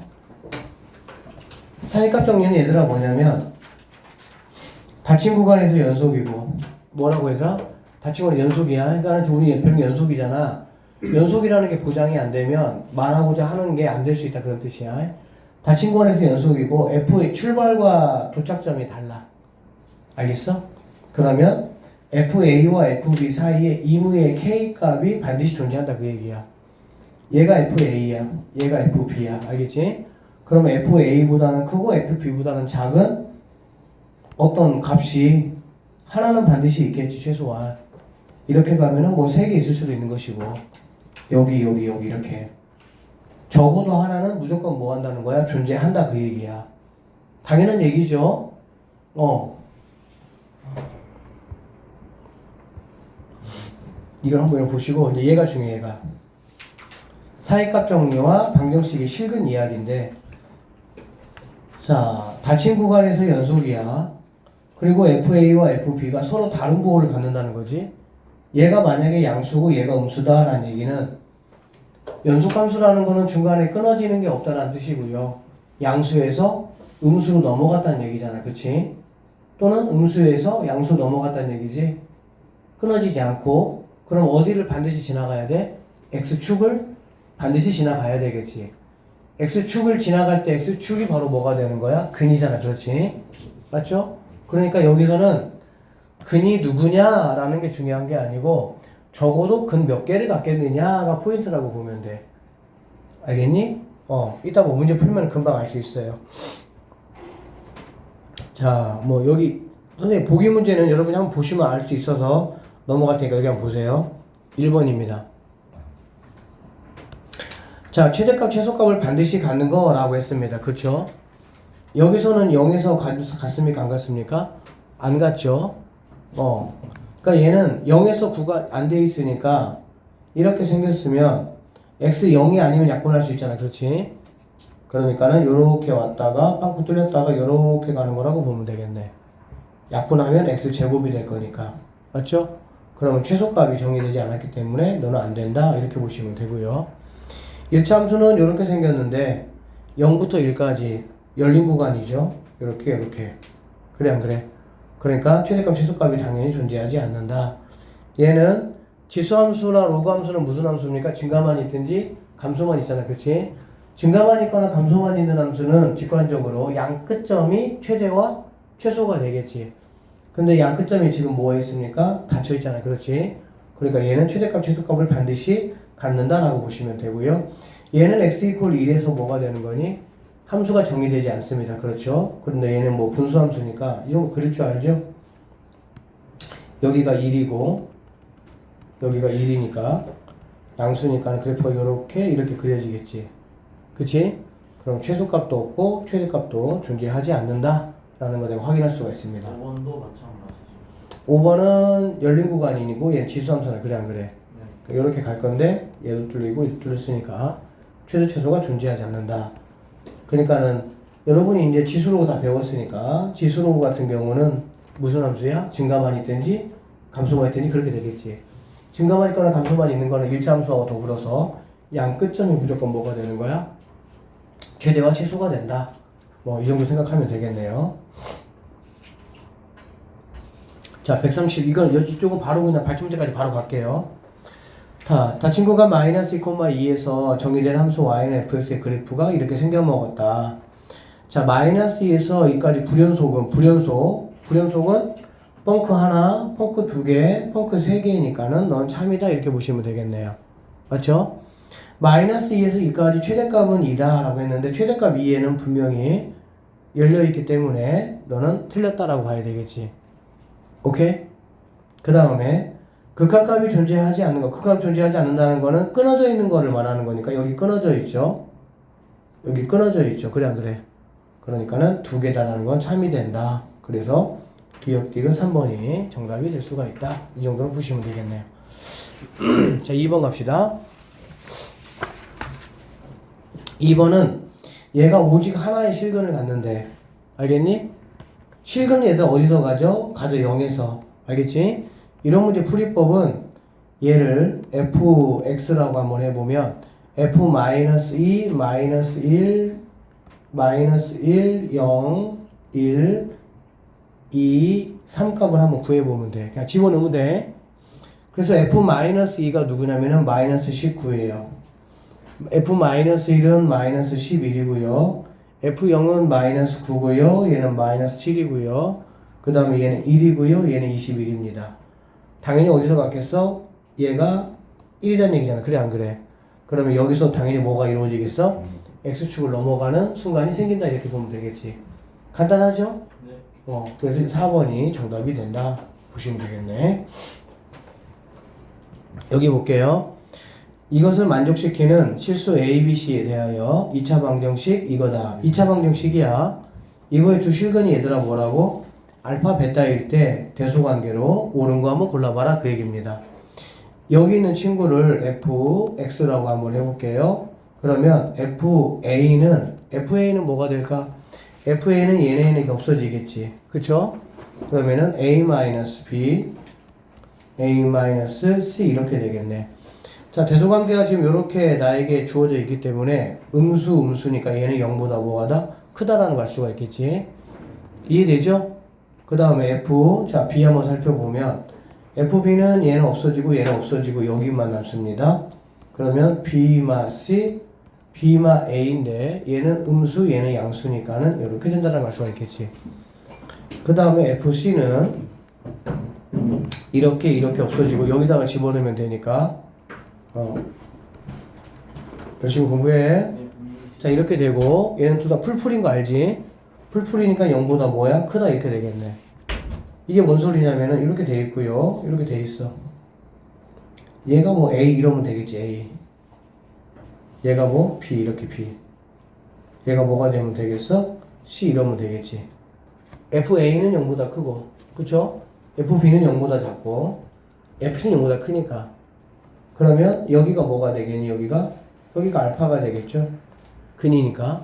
사이값 정리는 얘들아 뭐냐면 닫힌 구간에서 연속이고 뭐라고 해서 닫힌 구간 연속이야. 그러니까 우리 별명 연속이잖아. 연속이라는 게 보장이 안 되면 말하고자 하는 게 안 될 수 있다 그런 뜻이야. 닫힌 구간에서 연속이고 F의 출발과 도착점이 달라. 알겠어? 그러면 FA와 FB 사이에 이무의 K값이 반드시 존재한다 그 얘기야. 얘가 FA야. 얘가 FB야. 알겠지? 그러면 FA보다는 크고 FB보다는 작은 어떤 값이 하나는 반드시 있겠지 최소한. 이렇게 가면은 뭐 3개 있을 수도 있는 것이고 여기 이렇게 적어도 하나는 무조건 뭐 한다는 거야? 존재한다 그 얘기야. 당연한 얘기죠. 이걸 한번 보시고 이제 얘가 중요해. 얘가 사이값 정리와 방정식의 실근 이야기인데 자, 닫힌 구간에서 연속이야. 그리고 FA와 FB가 서로 다른 부호를 갖는다는 거지. 얘가 만약에 양수고 얘가 음수다라는 얘기는 연속함수라는 거는 중간에 끊어지는 게 없다는 뜻이고요. 양수에서 음수로 넘어갔다는 얘기잖아. 그치? 또는 음수에서 양수 넘어갔다는 얘기지. 끊어지지 않고 그럼 어디를 반드시 지나가야 돼? X축을 반드시 지나가야 되겠지. X축을 지나갈 때 X축이 바로 뭐가 되는 거야? 근이잖아. 그렇지? 맞죠? 그러니까 여기서는 근이 누구냐라는 게 중요한 게 아니고 적어도 근 몇 개를 갖겠느냐가 포인트라고 보면 돼. 알겠니? 이따 뭐 문제 풀면 금방 알 수 있어요. 자, 뭐 여기 선생님 보기 문제는 여러분이 한번 보시면 알 수 있어서 넘어갈 테니까 여기 한번 보세요. 1번입니다. 자, 최대값, 최소값을 반드시 갖는 거라고 했습니다. 그렇죠? 여기서는 0에서 갔습니까? 안 갔습니까? 안 갔죠? 그러니까 얘는 0에서 9가 안 돼 있으니까 이렇게 생겼으면 x 0이 아니면 약분할 수 있잖아. 그렇지? 그러니까는 요렇게 왔다가 빵꾸 뚫렸다가 요렇게 가는 거라고 보면 되겠네. 약분하면 x 제곱이 될 거니까. 맞죠? 그러면 최소값이 정의되지 않았기 때문에 너는 안 된다. 이렇게 보시면 되고요. 1차 함수는 요렇게 생겼는데 0부터 1까지 열린 구간이죠. 요렇게. 그래 안 그래? 그러니까 최대값 최소값이 당연히 존재하지 않는다. 얘는 지수함수나 로그함수는 무슨 함수입니까? 증가만 있든지 감소만 있잖아. 그치? 증가만 있거나 감소만 있는 함수는 직관적으로 양 끝점이 최대와 최소가 되겠지. 근데 양 끝점이 지금 뭐에 있습니까? 닫혀 있잖아. 그렇지? 그러니까 얘는 최대값 최소값을 반드시 갖는다라고 보시면 되고요. 얘는 x = 1에서 뭐가 되는 거니? 함수가 정의되지 않습니다. 그렇죠? 그런데 얘는 뭐 분수함수니까 이 정도 그릴 줄 알죠? 여기가 1이고 여기가 1이니까 양수니까 그래프가 이렇게 그려지겠지. 그치? 그럼 최소값도 없고 최대값도 존재하지 않는다 라는 거 내가 확인할 수가 있습니다. 5번도 마찬가지죠. 5번은 열린 구간이고 얘는 지수함수나 그래 안 그래? 네. 이렇게 갈 건데 얘도 뚫리고 얘도 뚫렸으니까 최소가 존재하지 않는다. 그러니까는 여러분이 이제 지수로그 다 배웠으니까 지수로그 같은 경우는 무슨 함수야? 증가만 있든지 감소만 있든지 그렇게 되겠지. 증가만 있거나 감소만 있는 거는 1차 함수하고 더불어서 양 끝점이 무조건 뭐가 되는 거야? 최대와 최소가 된다. 뭐 이 정도 생각하면 되겠네요. 자, 130 이건 이쪽은 바로 그냥 발전문제까지 바로 갈게요. 다 친구가 마이너스 2,2에서 정의된 함수 y는 fx의 그래프가 이렇게 생겨먹었다. 자, 마이너스 2에서 2까지 불연속은 펑크 하나, 펑크 두 개, 펑크 세 개니까는 넌 참이다 이렇게 보시면 되겠네요. 맞죠? 마이너스 2에서 2까지 최대값은 2다 라고 했는데 최대값 2에는 분명히 열려있기 때문에 너는 틀렸다라고 봐야 되겠지. 오케이? 그 다음에 극한값이 존재하지 않는 거, 극한값이 존재하지 않는다는 거는 끊어져 있는 거를 말하는 거니까 여기 끊어져 있죠. 여기 끊어져 있죠. 그래 안 그래? 그러니까는 두 개다라는 건 참이 된다. 그래서 기억디귿 3번이 정답이 될 수가 있다. 이 정도로 보시면 되겠네요. 자, 2번 갑시다. 2번은 얘가 오직 하나의 실근을 갖는데 알겠니? 실근은 얘들 어디서 가죠? 가죠 0에서. 알겠지? 이런 문제 풀이법은 얘를 fx라고 한번 해보면 f-2, -1, -1, 0, 1, 2, 3값을 한번 구해보면 돼. 그냥 집어넣으면 돼. 그래서 f-2가 누구냐면은 -19예요. f-1은 -11이고요. f0은 -9고요. 얘는 -7이고요. 그 다음에 얘는 1이고요. 얘는 21입니다. 당연히 어디서 갔겠어? 얘가 1이라는 얘기잖아. 그래 안 그래? 그러면 여기서 당연히 뭐가 이루어지겠어? x축을 넘어가는 순간이 생긴다 이렇게 보면 되겠지. 간단하죠? 네. 그래서 4번이 정답이 된다 보시면 되겠네. 여기 볼게요. 이것을 만족시키는 실수 A, B, C에 대하여 2차 방정식 이거다. 2차 방정식이야. 이거의 두 실근이 얘들아 뭐라고? 알파, 베타일 때 대소관계로 옳은 거 한번 골라봐라 그 얘기입니다. 여기 있는 친구를 fx라고 한번 해볼게요. 그러면 FA는 뭐가 될까? FA는 얘네는 없어지겠지. 그쵸? 그러면은 A-B, A-C 이렇게 되겠네. 자, 대소관계가 지금 이렇게 나에게 주어져 있기 때문에 음수니까 얘는 0보다 뭐가 다? 크다라는 걸 알 수가 있겠지. 이해되죠? 그 다음에 F, 자, B 한번 살펴보면 FB는 얘는 없어지고 얘는 없어지고 여기만 남습니다. 그러면 B마 C, B마 A인데 얘는 음수, 얘는 양수니까는 이렇게 된다는 걸 알 수가 있겠지. 그 다음에 FC는 이렇게 없어지고 여기다가 집어넣으면 되니까 열심히 공부해. 자, 이렇게 되고 얘는 둘 다 풀풀인 거 알지? 풀풀이니까 0보다 뭐야? 크다 이렇게 되겠네. 이게 뭔 소리냐면은 이렇게 돼 있고요. 이렇게 돼 있어. 얘가 뭐 A 이러면 되겠지. A. 얘가 뭐 B 이렇게 B. 얘가 뭐가 되면 되겠어? C 이러면 되겠지. FA는 0보다 크고 그쵸? FB는 0보다 작고 FC는 0보다 크니까 그러면 여기가 뭐가 되겠니? 여기가 알파가 되겠죠? 근이니까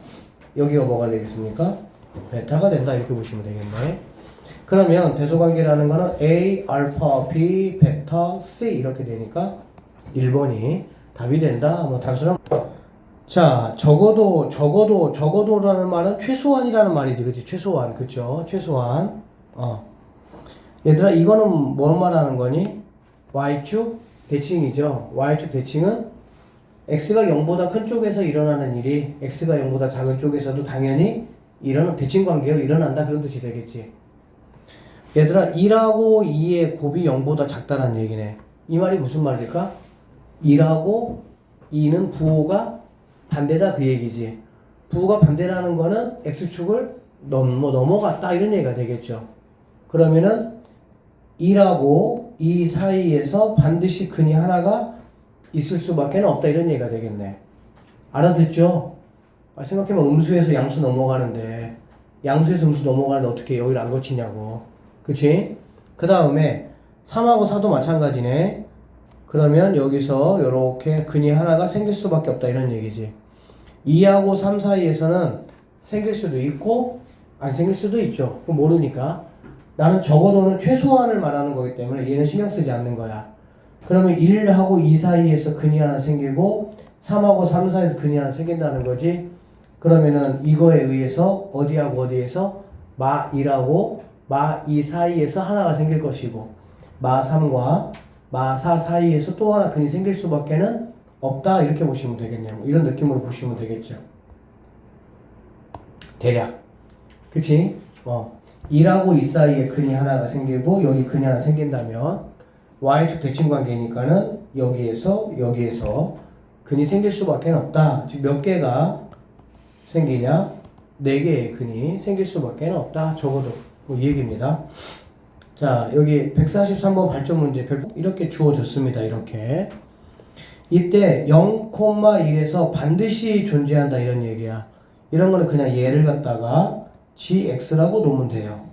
여기가 뭐가 되겠습니까? 베타가 된다 이렇게 보시면 되겠네. 그러면 대소관계라는 거는 A, 알파, B, 베타, C 이렇게 되니까 1번이 답이 된다. 뭐 단순한 자, 적어도라는 말은 최소한이라는 말이지. 그치? 최소한. 그쵸? 최소한. 얘들아, 이거는 뭘 말하는 거니? Y축 대칭이죠. Y축 대칭은 X가 0보다 큰 쪽에서 일어나는 일이 X가 0보다 작은 쪽에서도 당연히 대칭 관계가 일어난다. 그런 뜻이 되겠지. 얘들아, 1하고 2의 곱이 0보다 작다는 얘기네. 이 말이 무슨 말일까? 1하고 2는 부호가 반대다 그 얘기지. 부호가 반대라는 거는 X축을 넘어갔다 이런 얘기가 되겠죠. 그러면은 1하고 2 사이에서 반드시 근이 하나가 있을 수밖에 없다 이런 얘기가 되겠네. 알아듣죠? 생각해보면 음수에서 양수 넘어가는데 양수에서 음수 넘어가는데 어떻게 여기를 안 거치냐고. 그치? 그 다음에 3하고 4도 마찬가지네. 그러면 여기서 이렇게 근이 하나가 생길 수밖에 없다 이런 얘기지. 2하고 3 사이에서는 생길 수도 있고 안 생길 수도 있죠. 그럼 모르니까 나는 적어도는 최소한을 말하는 거기 때문에 얘는 신경 쓰지 않는 거야. 그러면 1하고 2 사이에서 근이 하나 생기고 3하고 3 사이에서 근이 하나 생긴다는 거지. 그러면은 이거에 의해서 어디하고 어디에서 마 1하고 마 2 사이에서 하나가 생길 것이고 마 3과 마 4 사이에서 또 하나 근이 생길 수밖에는 없다 이렇게 보시면 되겠네요. 뭐 이런 느낌으로 보시면 되겠죠. 대략 그치? 1하고 2 사이에 근이 하나가 생기고 여기 근이 하나 생긴다면 y축 대칭관계니까는 여기에서 근이 생길 수밖에 없다. 즉 몇 개가 생기냐? 4개의 근이 생길 수밖에 없다. 적어도 뭐 이 얘기입니다. 자, 여기 143번 발전 문제 이렇게 주어졌습니다. 이렇게. 이때 0,1에서 반드시 존재한다 이런 얘기야. 이런 거는 그냥 얘를 갖다가 gx라고 놓으면 돼요.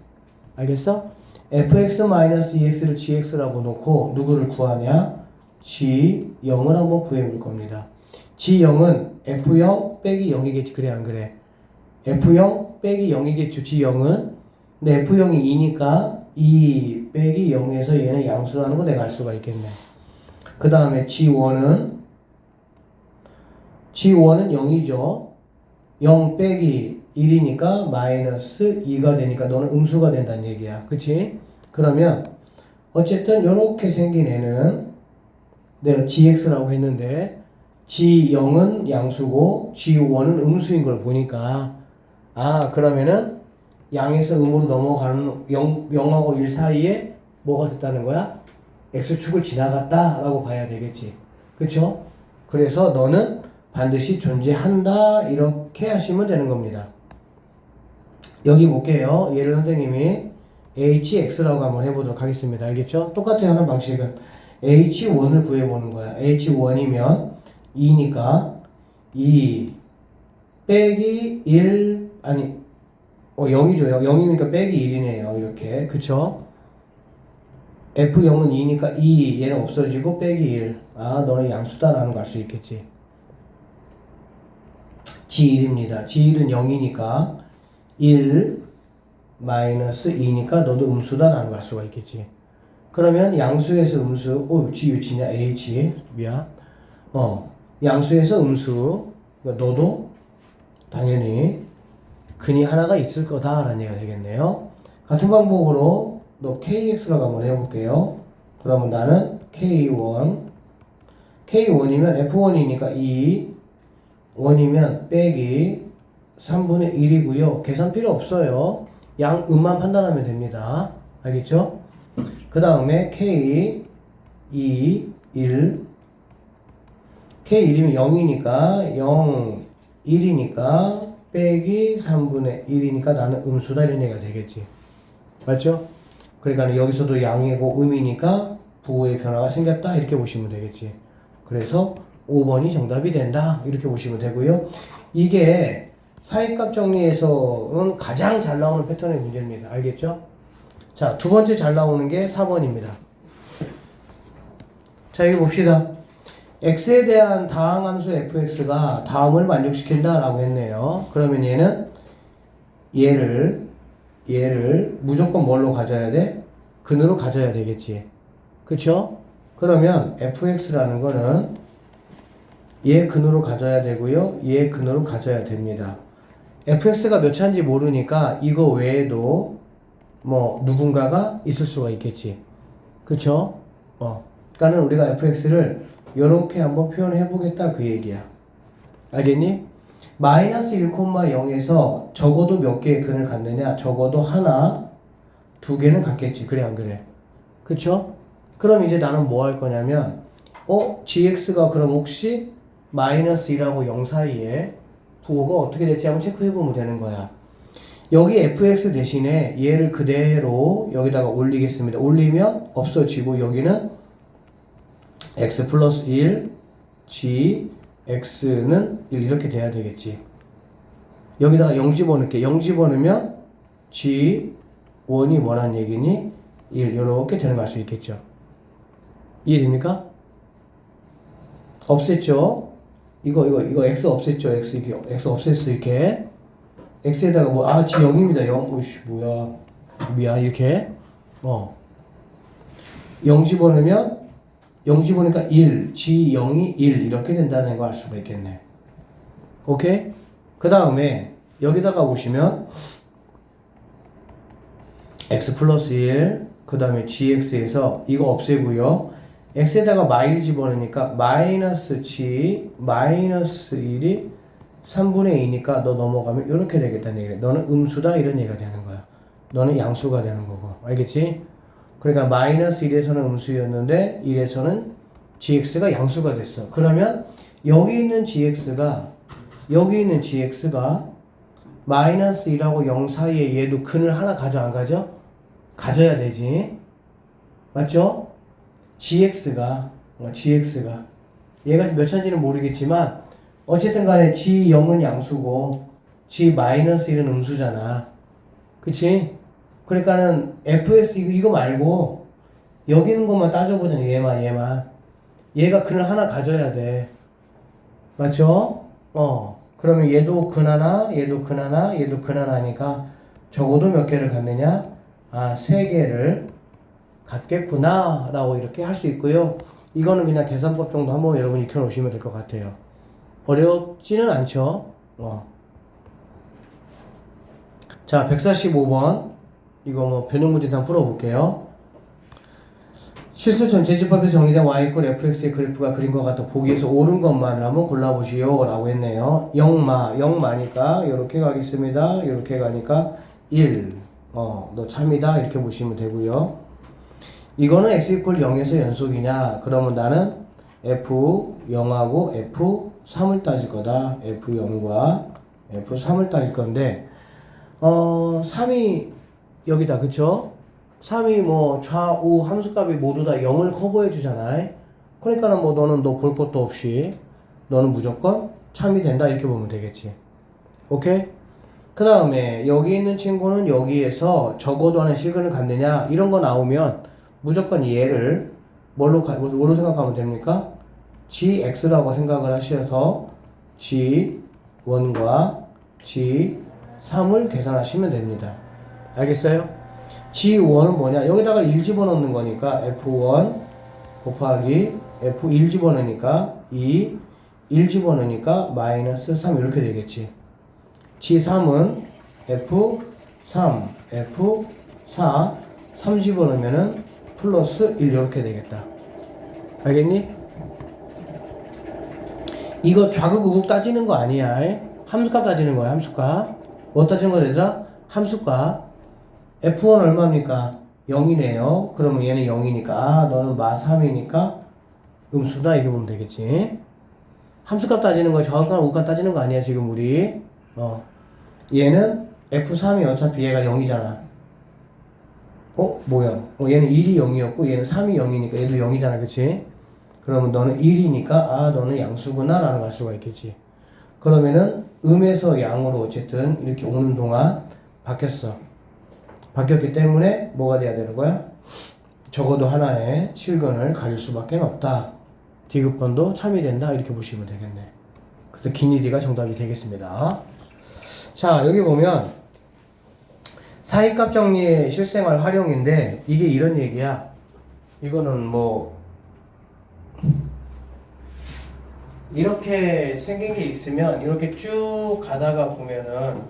알겠어? fx-ex를 gx라고 놓고 누구를 구하냐? g0을 한번 구해 볼 겁니다. g0은 f0 빼기 0이겠지. 그래 안 그래? f0 빼기 0이겠죠. g0은. 근데 f0이 2니까 2 빼기 0에서 얘는 양수라는 거 내가 알 수가 있겠네. 그 다음에 g1은 0이죠. 0 빼기 1이니까 마이너스 2가 되니까 너는 음수가 된다는 얘기야. 그치? 그러면 어쨌든 이렇게 생긴 애는 내가 gx라고 했는데 g0은 양수고 g1은 음수인 걸 보니까 그러면은 양에서 음으로 넘어가는 0하고 1 사이에 뭐가 됐다는 거야? x축을 지나갔다 라고 봐야 되겠지. 그쵸? 그래서 너는 반드시 존재한다 이렇게 하시면 되는 겁니다. 여기 볼게요. 얘를 선생님이 hx라고 한번 해보도록 하겠습니다. 알겠죠? 똑같아요. 하는 방식은 h1을 구해보는 거야. h1이면 2니까 2 빼기 1 0이죠. 0이니까 빼기 1이네요. 이렇게. 그쵸? F0은 2니까 2 얘는 없어지고 빼기 1. 너는 양수다라는 걸 알 수 있겠지. G1입니다. G1은 0이니까 1 마이너스 2니까 너도 음수다라는 걸 알 수가 있겠지. 그러면 양수에서 음수, G 유치냐? H. 미안. 양수에서 음수. 그러니까 너도 당연히 근이 하나가 있을 거다라는 얘기가 되겠네요. 같은 방법으로 너 KX라고 한번 해볼게요. 그러면 나는 K1이면 F1이니까 2 1이면 빼기 3분의 1이고요. 계산 필요 없어요. 양음만 판단하면 됩니다. 알겠죠? 그 다음에 K 2 1 K1이면 0이니까 0 1이니까 빼기 3분의 1이니까 나는 음수다 이런 얘기가 되겠지. 맞죠? 그러니까 여기서도 양이고 음이니까 부호의 변화가 생겼다 이렇게 보시면 되겠지. 그래서 5번이 정답이 된다 이렇게 보시면 되고요. 이게 사이값 정리에서는 가장 잘 나오는 패턴의 문제입니다. 알겠죠? 자, 두 번째 잘 나오는 게 4번입니다. 자, 여기 봅시다. x에 대한 다항함수 fx가 다음을 만족시킨다 라고 했네요. 그러면 얘를 무조건 뭘로 가져야 돼? 근으로 가져야 되겠지. 그쵸? 그러면 fx라는 거는 얘 근으로 가져야 되고요. 얘 근으로 가져야 됩니다. fx가 몇 차인지 모르니까 이거 외에도 뭐 누군가가 있을 수가 있겠지. 그쵸? 그러니까는 우리가 fx를 요렇게 한번 표현해 보겠다 그 얘기야. 알겠니? 마이너스 1,0에서 적어도 몇 개의 근을 갖느냐? 적어도 하나, 두 개는 갖겠지. 그래 안 그래? 그쵸? 그럼 이제 나는 뭐 할 거냐면 gx가 그럼 혹시 마이너스 1하고 0 사이에 부호가 어떻게 될지 한번 체크해 보면 되는 거야. 여기 fx 대신에 얘를 그대로 여기다가 올리겠습니다. 올리면 없어지고 여기는 x 플러스 1, g, x는 1 이렇게 돼야 되겠지. 여기다가 0 집어넣을게. 0 집어넣으면 g, 1이 뭐란 얘기니? 1 이렇게 되는 거 알 수 있겠죠. 이해됩니까? 없앴죠? 이거 x 없앴죠? x 없앴어 이렇게. x에다가 g 0입니다. 0. 오이씨 뭐야. 미안 이렇게. 0 집어넣으면 0 집어넣으니까 1, G0이 1 이렇게 된다는 거 알 수가 있겠네. 오케이? 그 다음에 여기다가 보시면 x 플러스 1, 그 다음에 gx에서 이거 없애고요. x에다가 마일 집어넣으니까 마이너스 g 마이너스 1이 3분의 2니까 너 넘어가면 이렇게 되겠다는 얘기래. 너는 음수다 이런 얘기가 되는 거야. 너는 양수가 되는 거고. 알겠지? 그러니까 마이너스 1에서는 음수였는데 1에서는 gx가 양수가 됐어. 그러면 여기 있는 gx가 마이너스 1하고 0 사이에 얘도 근을 하나 가져 안 가져? 가져야 되지. 맞죠? gx가 얘가 몇 차인지는 모르겠지만 어쨌든 간에 g0은 양수고 g-1은 음수잖아. 그치? 그러니까는 fx 이거 말고 여기 있는 것만 따져보자. 얘만 얘가 근을 하나 가져야 돼. 맞죠? 그러면 얘도 근 하나, 얘도 근 하나, 얘도 근 하나니까 적어도 몇 개를 갖느냐? 아, 3개를 갖겠구나 라고 이렇게 할 수 있고요. 이거는 그냥 계산법 정도 한번 여러분 익혀 놓으시면 될 것 같아요. 어렵지는 않죠. 자, 145번 이거 뭐 변형 문제 다 풀어볼게요. 실수 전체집합에서 정의된 y 이퀄 fx의 그래프가 그린 것 같아 보기에서 옳은 것만을 한번 골라보시오 라고 했네요. 0마니까 이렇게 가겠습니다. 이렇게 가니까 1 너 참이다 이렇게 보시면 되고요. 이거는 x 이퀄 0에서 연속이냐? 그러면 나는 f0하고 f3을 따질 거다. f0과 f3을 따질 건데 3이 여기다 그쵸? 3이 뭐 좌우 함수값이 모두 다 0을 커버해 주잖아. 그러니까는 뭐 너는 너 볼 것도 없이 너는 무조건 참이 된다 이렇게 보면 되겠지. 오케이? 그 다음에 여기 있는 친구는 여기에서 적어도 하는 실근을 갖느냐 이런 거 나오면 무조건 얘를 뭘로 생각하면 됩니까? gx라고 생각을 하셔서 g1과 g3을 계산하시면 됩니다. 알겠어요? G1은 뭐냐? 여기다가 1 집어넣는 거니까 F1 곱하기 F1 집어넣으니까 2, 1 집어넣으니까 마이너스 3 이렇게 되겠지. G3은 F3, F4, 3 집어넣으면은 플러스 1 이렇게 되겠다. 알겠니? 이거 좌극 우극 따지는 거 아니야. 함수값 따지는 거야. 함수값. 뭐 따지는 거야 얘들아? 함수값. F1 얼마입니까? 0이네요. 그러면 얘는 0이니까 너는 마 3이니까 음수다 이렇게 보면 되겠지. 함수값 따지는 거야. 좌우값 우극값 따지는 거 아니야 지금 우리. 얘는 F3이 어차피 얘가 0이잖아. 뭐야? 얘는 1이 0이었고 얘는 3이 0이니까 얘도 0이잖아. 그치? 그러면 너는 1이니까 너는 양수구나 라는 걸 알 수가 있겠지. 그러면은 음에서 양으로 어쨌든 이렇게 오는 동안 바뀌었기 때문에 뭐가 돼야 되는 거야? 적어도 하나의 실근을 가질 수밖에 없다. D급번도 참이 된다. 이렇게 보시면 되겠네. 그래서 긴 D가 정답이 되겠습니다. 자, 여기 보면 사이값 정리의 실생활 활용인데 이게 이런 얘기야. 이거는 뭐 이렇게 생긴 게 있으면 이렇게 쭉 가다가 보면은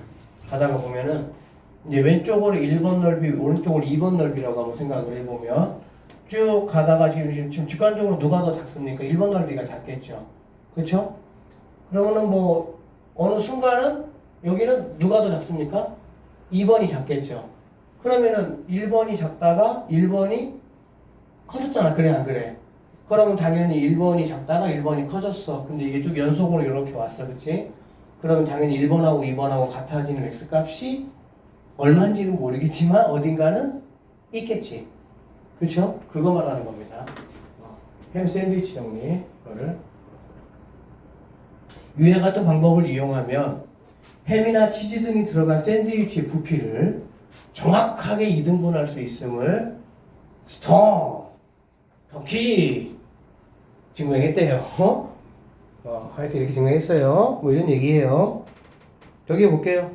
이제 왼쪽으로 1번 넓이, 오른쪽으로 2번 넓이라고 한번 생각을 해보면 쭉 가다가 지금 직관적으로 누가 더 작습니까? 1번 넓이가 작겠죠. 그렇죠? 그러면은 뭐 어느 순간은 여기는 누가 더 작습니까? 2번이 작겠죠. 그러면은 1번이 작다가 1번이 커졌잖아. 그래 안 그래? 그러면 당연히 1번이 작다가 1번이 커졌어. 근데 이게 쭉 연속으로 이렇게 왔어. 그치? 그러면 당연히 1번하고 2번하고 같아지는 x값이 얼마인지는 모르겠지만 어딘가는 있겠지. 그쵸? 그거 말하는 겁니다. 햄 샌드위치 정리. 이거를 위와 같은 방법을 이용하면 햄이나 치즈 등이 들어간 샌드위치의 부피를 정확하게 2등분할 수 있음을 터키 증명했대요. 하여튼 이렇게 증명했어요. 뭐 이런 얘기예요. 여기 볼게요.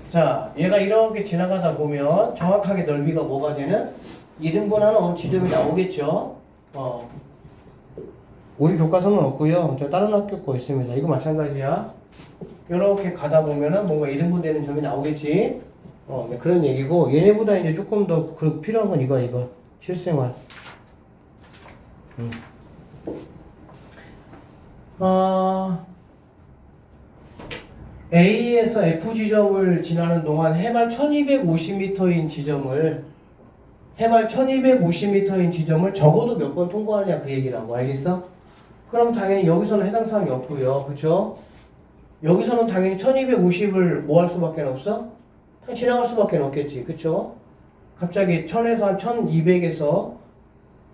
자, 얘가 이렇게 지나가다 보면 정확하게 넓이가 뭐가 되는? 2등분하는 어느 지점이 나오겠죠. 우리 교과서는 없고요. 저 다른 학교 거 있습니다. 이거 마찬가지야. 이렇게 가다 보면은 뭔가 2등분 되는 점이 나오겠지. 네, 그런 얘기고 얘네보다 이제 조금 더 필요한 건 이거 실생활. A에서 F 지점을 지나는 동안 해발 1250m인 지점을 적어도 몇 번 통과하냐 그 얘기라고. 알겠어? 그럼 당연히 여기서는 해당 사항이 없고요. 그쵸? 여기서는 당연히 1250을 뭐 할 수밖에 없어? 그냥 지나갈 수밖에 없겠지. 그쵸? 갑자기 1000에서 한 1200에서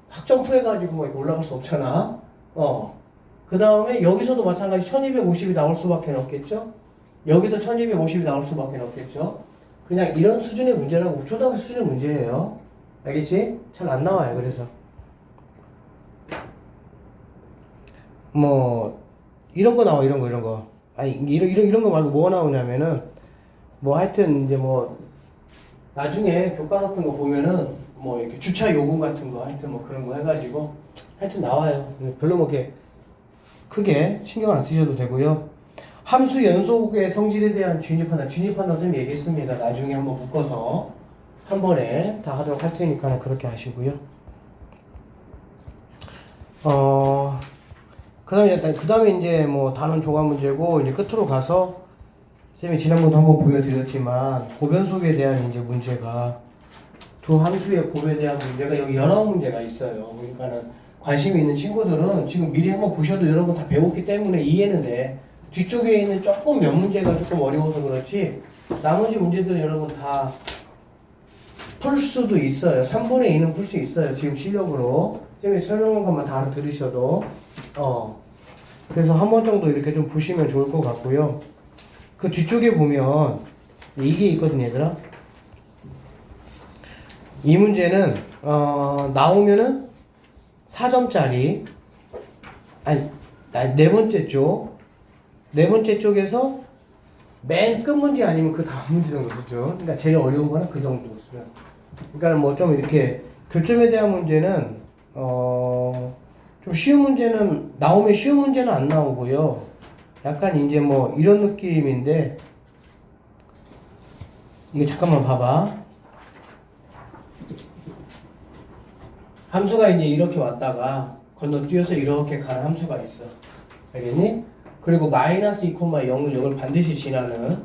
확 점프해가지고 뭐 올라갈 수 없잖아. 그 다음에 여기서도 마찬가지 1250이 나올 수밖에 없겠죠? 여기서 1250이 나올 수밖에 없겠죠? 그냥 이런 수준의 문제라고. 초등학교 수준의 문제예요. 알겠지? 잘 안 나와요. 그래서 뭐 이런 거 나와. 이런 거 아니 이런 거 말고 뭐가 나오냐면은 뭐 하여튼 이제 뭐 나중에 교과 같은 거 보면은 뭐 이렇게 주차 요금 같은 거 하여튼 뭐 그런 거 해가지고 하여튼 나와요. 별로 뭐 이렇게 크게 신경 안 쓰셔도 되고요. 함수 연속의 성질에 대한 진입 판단 선생님 얘기했습니다. 나중에 한번 묶어서 한 번에 다 하도록 할 테니까 그렇게 하시고요. 그 다음에 이제 뭐 단원 조각 문제고 이제 끝으로 가서 선생님이 지난번도 한번 보여드렸지만 고변속에 대한 이제 문제가 두 함수의 곱에 대한 문제가 여기 여러 문제가 있어요. 그러니까는 관심이 있는 친구들은 지금 미리 한번 보셔도 여러분 다 배웠기 때문에 이해는 돼. 뒤쪽에 있는 조금 몇 문제가 조금 어려워서 그렇지 나머지 문제들은 여러분 다 풀 수도 있어요. 3분의 2는 풀 수 있어요. 지금 실력으로. 선생님이 설명한 것만 다 들으셔도. 그래서 한 번 정도 이렇게 좀 보시면 좋을 것 같고요. 그 뒤쪽에 보면 이게 있거든요, 얘들아. 이 문제는 나오면은 4점짜리 아니 네 번째 쪽에서 맨 끝 문제 아니면 그 다음 문제 정도 쓰죠. 그러니까 제일 어려운 거는 그 정도 쓰죠. 그러니까 뭐 좀 이렇게 교점에 대한 문제는 좀 쉬운 문제는 나오면 쉬운 문제는 안 나오고요. 약간 이제 뭐 이런 느낌인데 이게 잠깐만 봐봐. 함수가 이제 이렇게 왔다가 건너뛰어서 이렇게 가는 함수가 있어. 알겠니? 그리고 마이너스 2,0을 0을 반드시 지나는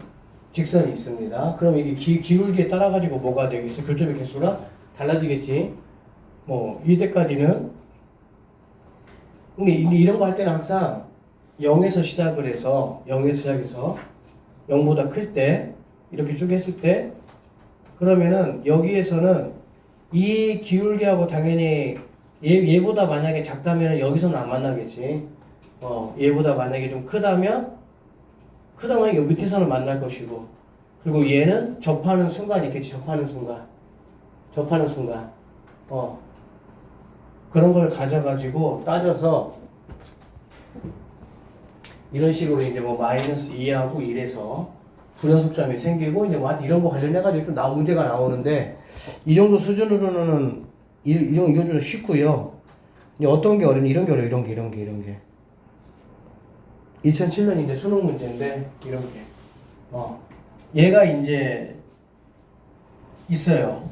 직선이 있습니다. 그럼 이게 기울기에 따라 가지고 뭐가 되겠어? 교점의 개수가 달라지겠지. 뭐 이때까지는 근데 이런 거 할 때는 항상 0에서 시작을 해서 0보다 클 때 이렇게 쭉 했을 때 그러면은 여기에서는 이 기울기하고 당연히 얘보다 만약에 작다면 여기서는 안 만나겠지. 얘보다 만약에 좀 크다면 여기 밑에서는 만날 것이고 그리고 얘는 접하는 순간 있겠지. 접하는 순간 그런 걸 가져가지고 따져서 이런 식으로 이제 뭐 마이너스 2하고 1에서 불연속점이 생기고 이제 뭐 이런 거 관련해가지고 좀 문제가 나오는데 이 정도 수준으로는 이건 좀 쉽고요. 이제 어떤 게 어렵니? 이런 게 어려워. 이런 게 2007년 이제 수능 문제인데 이런 게 얘가 이제 있어요.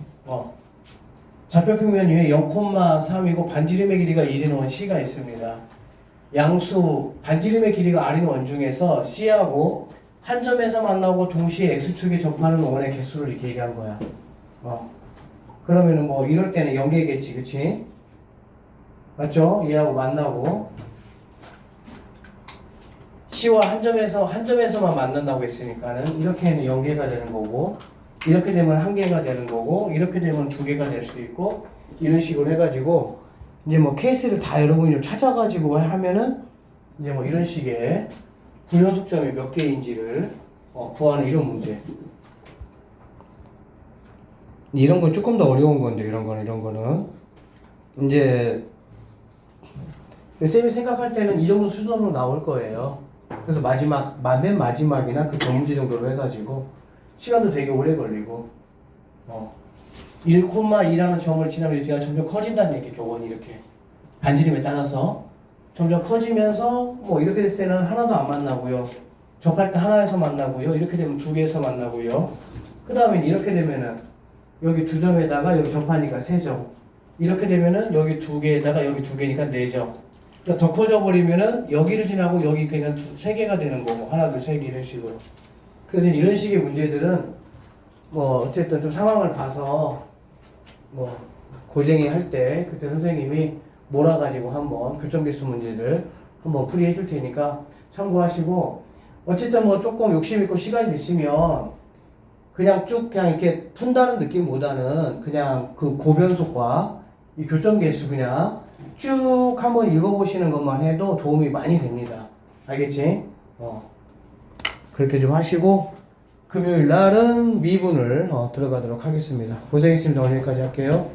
좌표평면 위에 0,3이고 반지름의 길이가 1인 원 C가 있습니다. 양수 반지름의 길이가 R인 원 중에서 C하고 한 점에서 만나고 동시에 X축에 접하는 원의 개수를 이렇게 얘기한 거야. 그러면은 뭐 이럴 때는 연계겠지, 그치? 맞죠? 얘하고 만나고 C와 한 점에서만 만난다고 했으니까는 이렇게는 연계가 되는 거고 이렇게 되면 한 개가 되는 거고 이렇게 되면 두 개가 될 수 있고 이런 식으로 해가지고 이제 뭐 케이스를 다 여러분이 좀 찾아가지고 하면은 이제 뭐 이런 식의 불연속점이 몇 개인지를 구하는 이런 문제. 이런 건 조금 더 어려운 건데 이런 거는 이제 쌤이 생각할 때는 이 정도 수준으로 나올 거예요. 그래서 맨 마지막이나 그 전 문제 정도로 해가지고 시간도 되게 오래 걸리고 1,2라는 점을 지나면 얘가 점점 커진다는 얘기, 교원이 이렇게. 반지름에 따라서. 점점 커지면서, 뭐, 이렇게 됐을 때는 하나도 안 만나고요. 접할 때 하나에서 만나고요. 이렇게 되면 두 개에서 만나고요. 그 다음에 이렇게 되면은, 여기 두 점에다가 여기 접하니까 세 점. 이렇게 되면은 여기 두 개에다가 여기 두 개니까 네 점. 그러니까 더 커져 버리면은 여기를 지나고 여기 그냥 세 개가 되는 거고, 하나, 둘, 세 개 이런 식으로. 그래서 이런 식의 문제들은 뭐 어쨌든 좀 상황을 봐서 뭐 고쟁이 할 때 그때 선생님이 몰아가지고 한번 교점계수 문제들 한번 풀이해 줄 테니까 참고하시고, 어쨌든 뭐 조금 욕심 있고 시간이 되시면 그냥 쭉 그냥 이렇게 푼다는 느낌보다는 그냥 그 고변속과 이 교점계수 그냥 쭉 한번 읽어보시는 것만 해도 도움이 많이 됩니다. 알겠지? 그렇게 좀 하시고 금요일 날은 미분을 들어가도록 하겠습니다. 고생했습니다. 오늘 여기까지 할게요.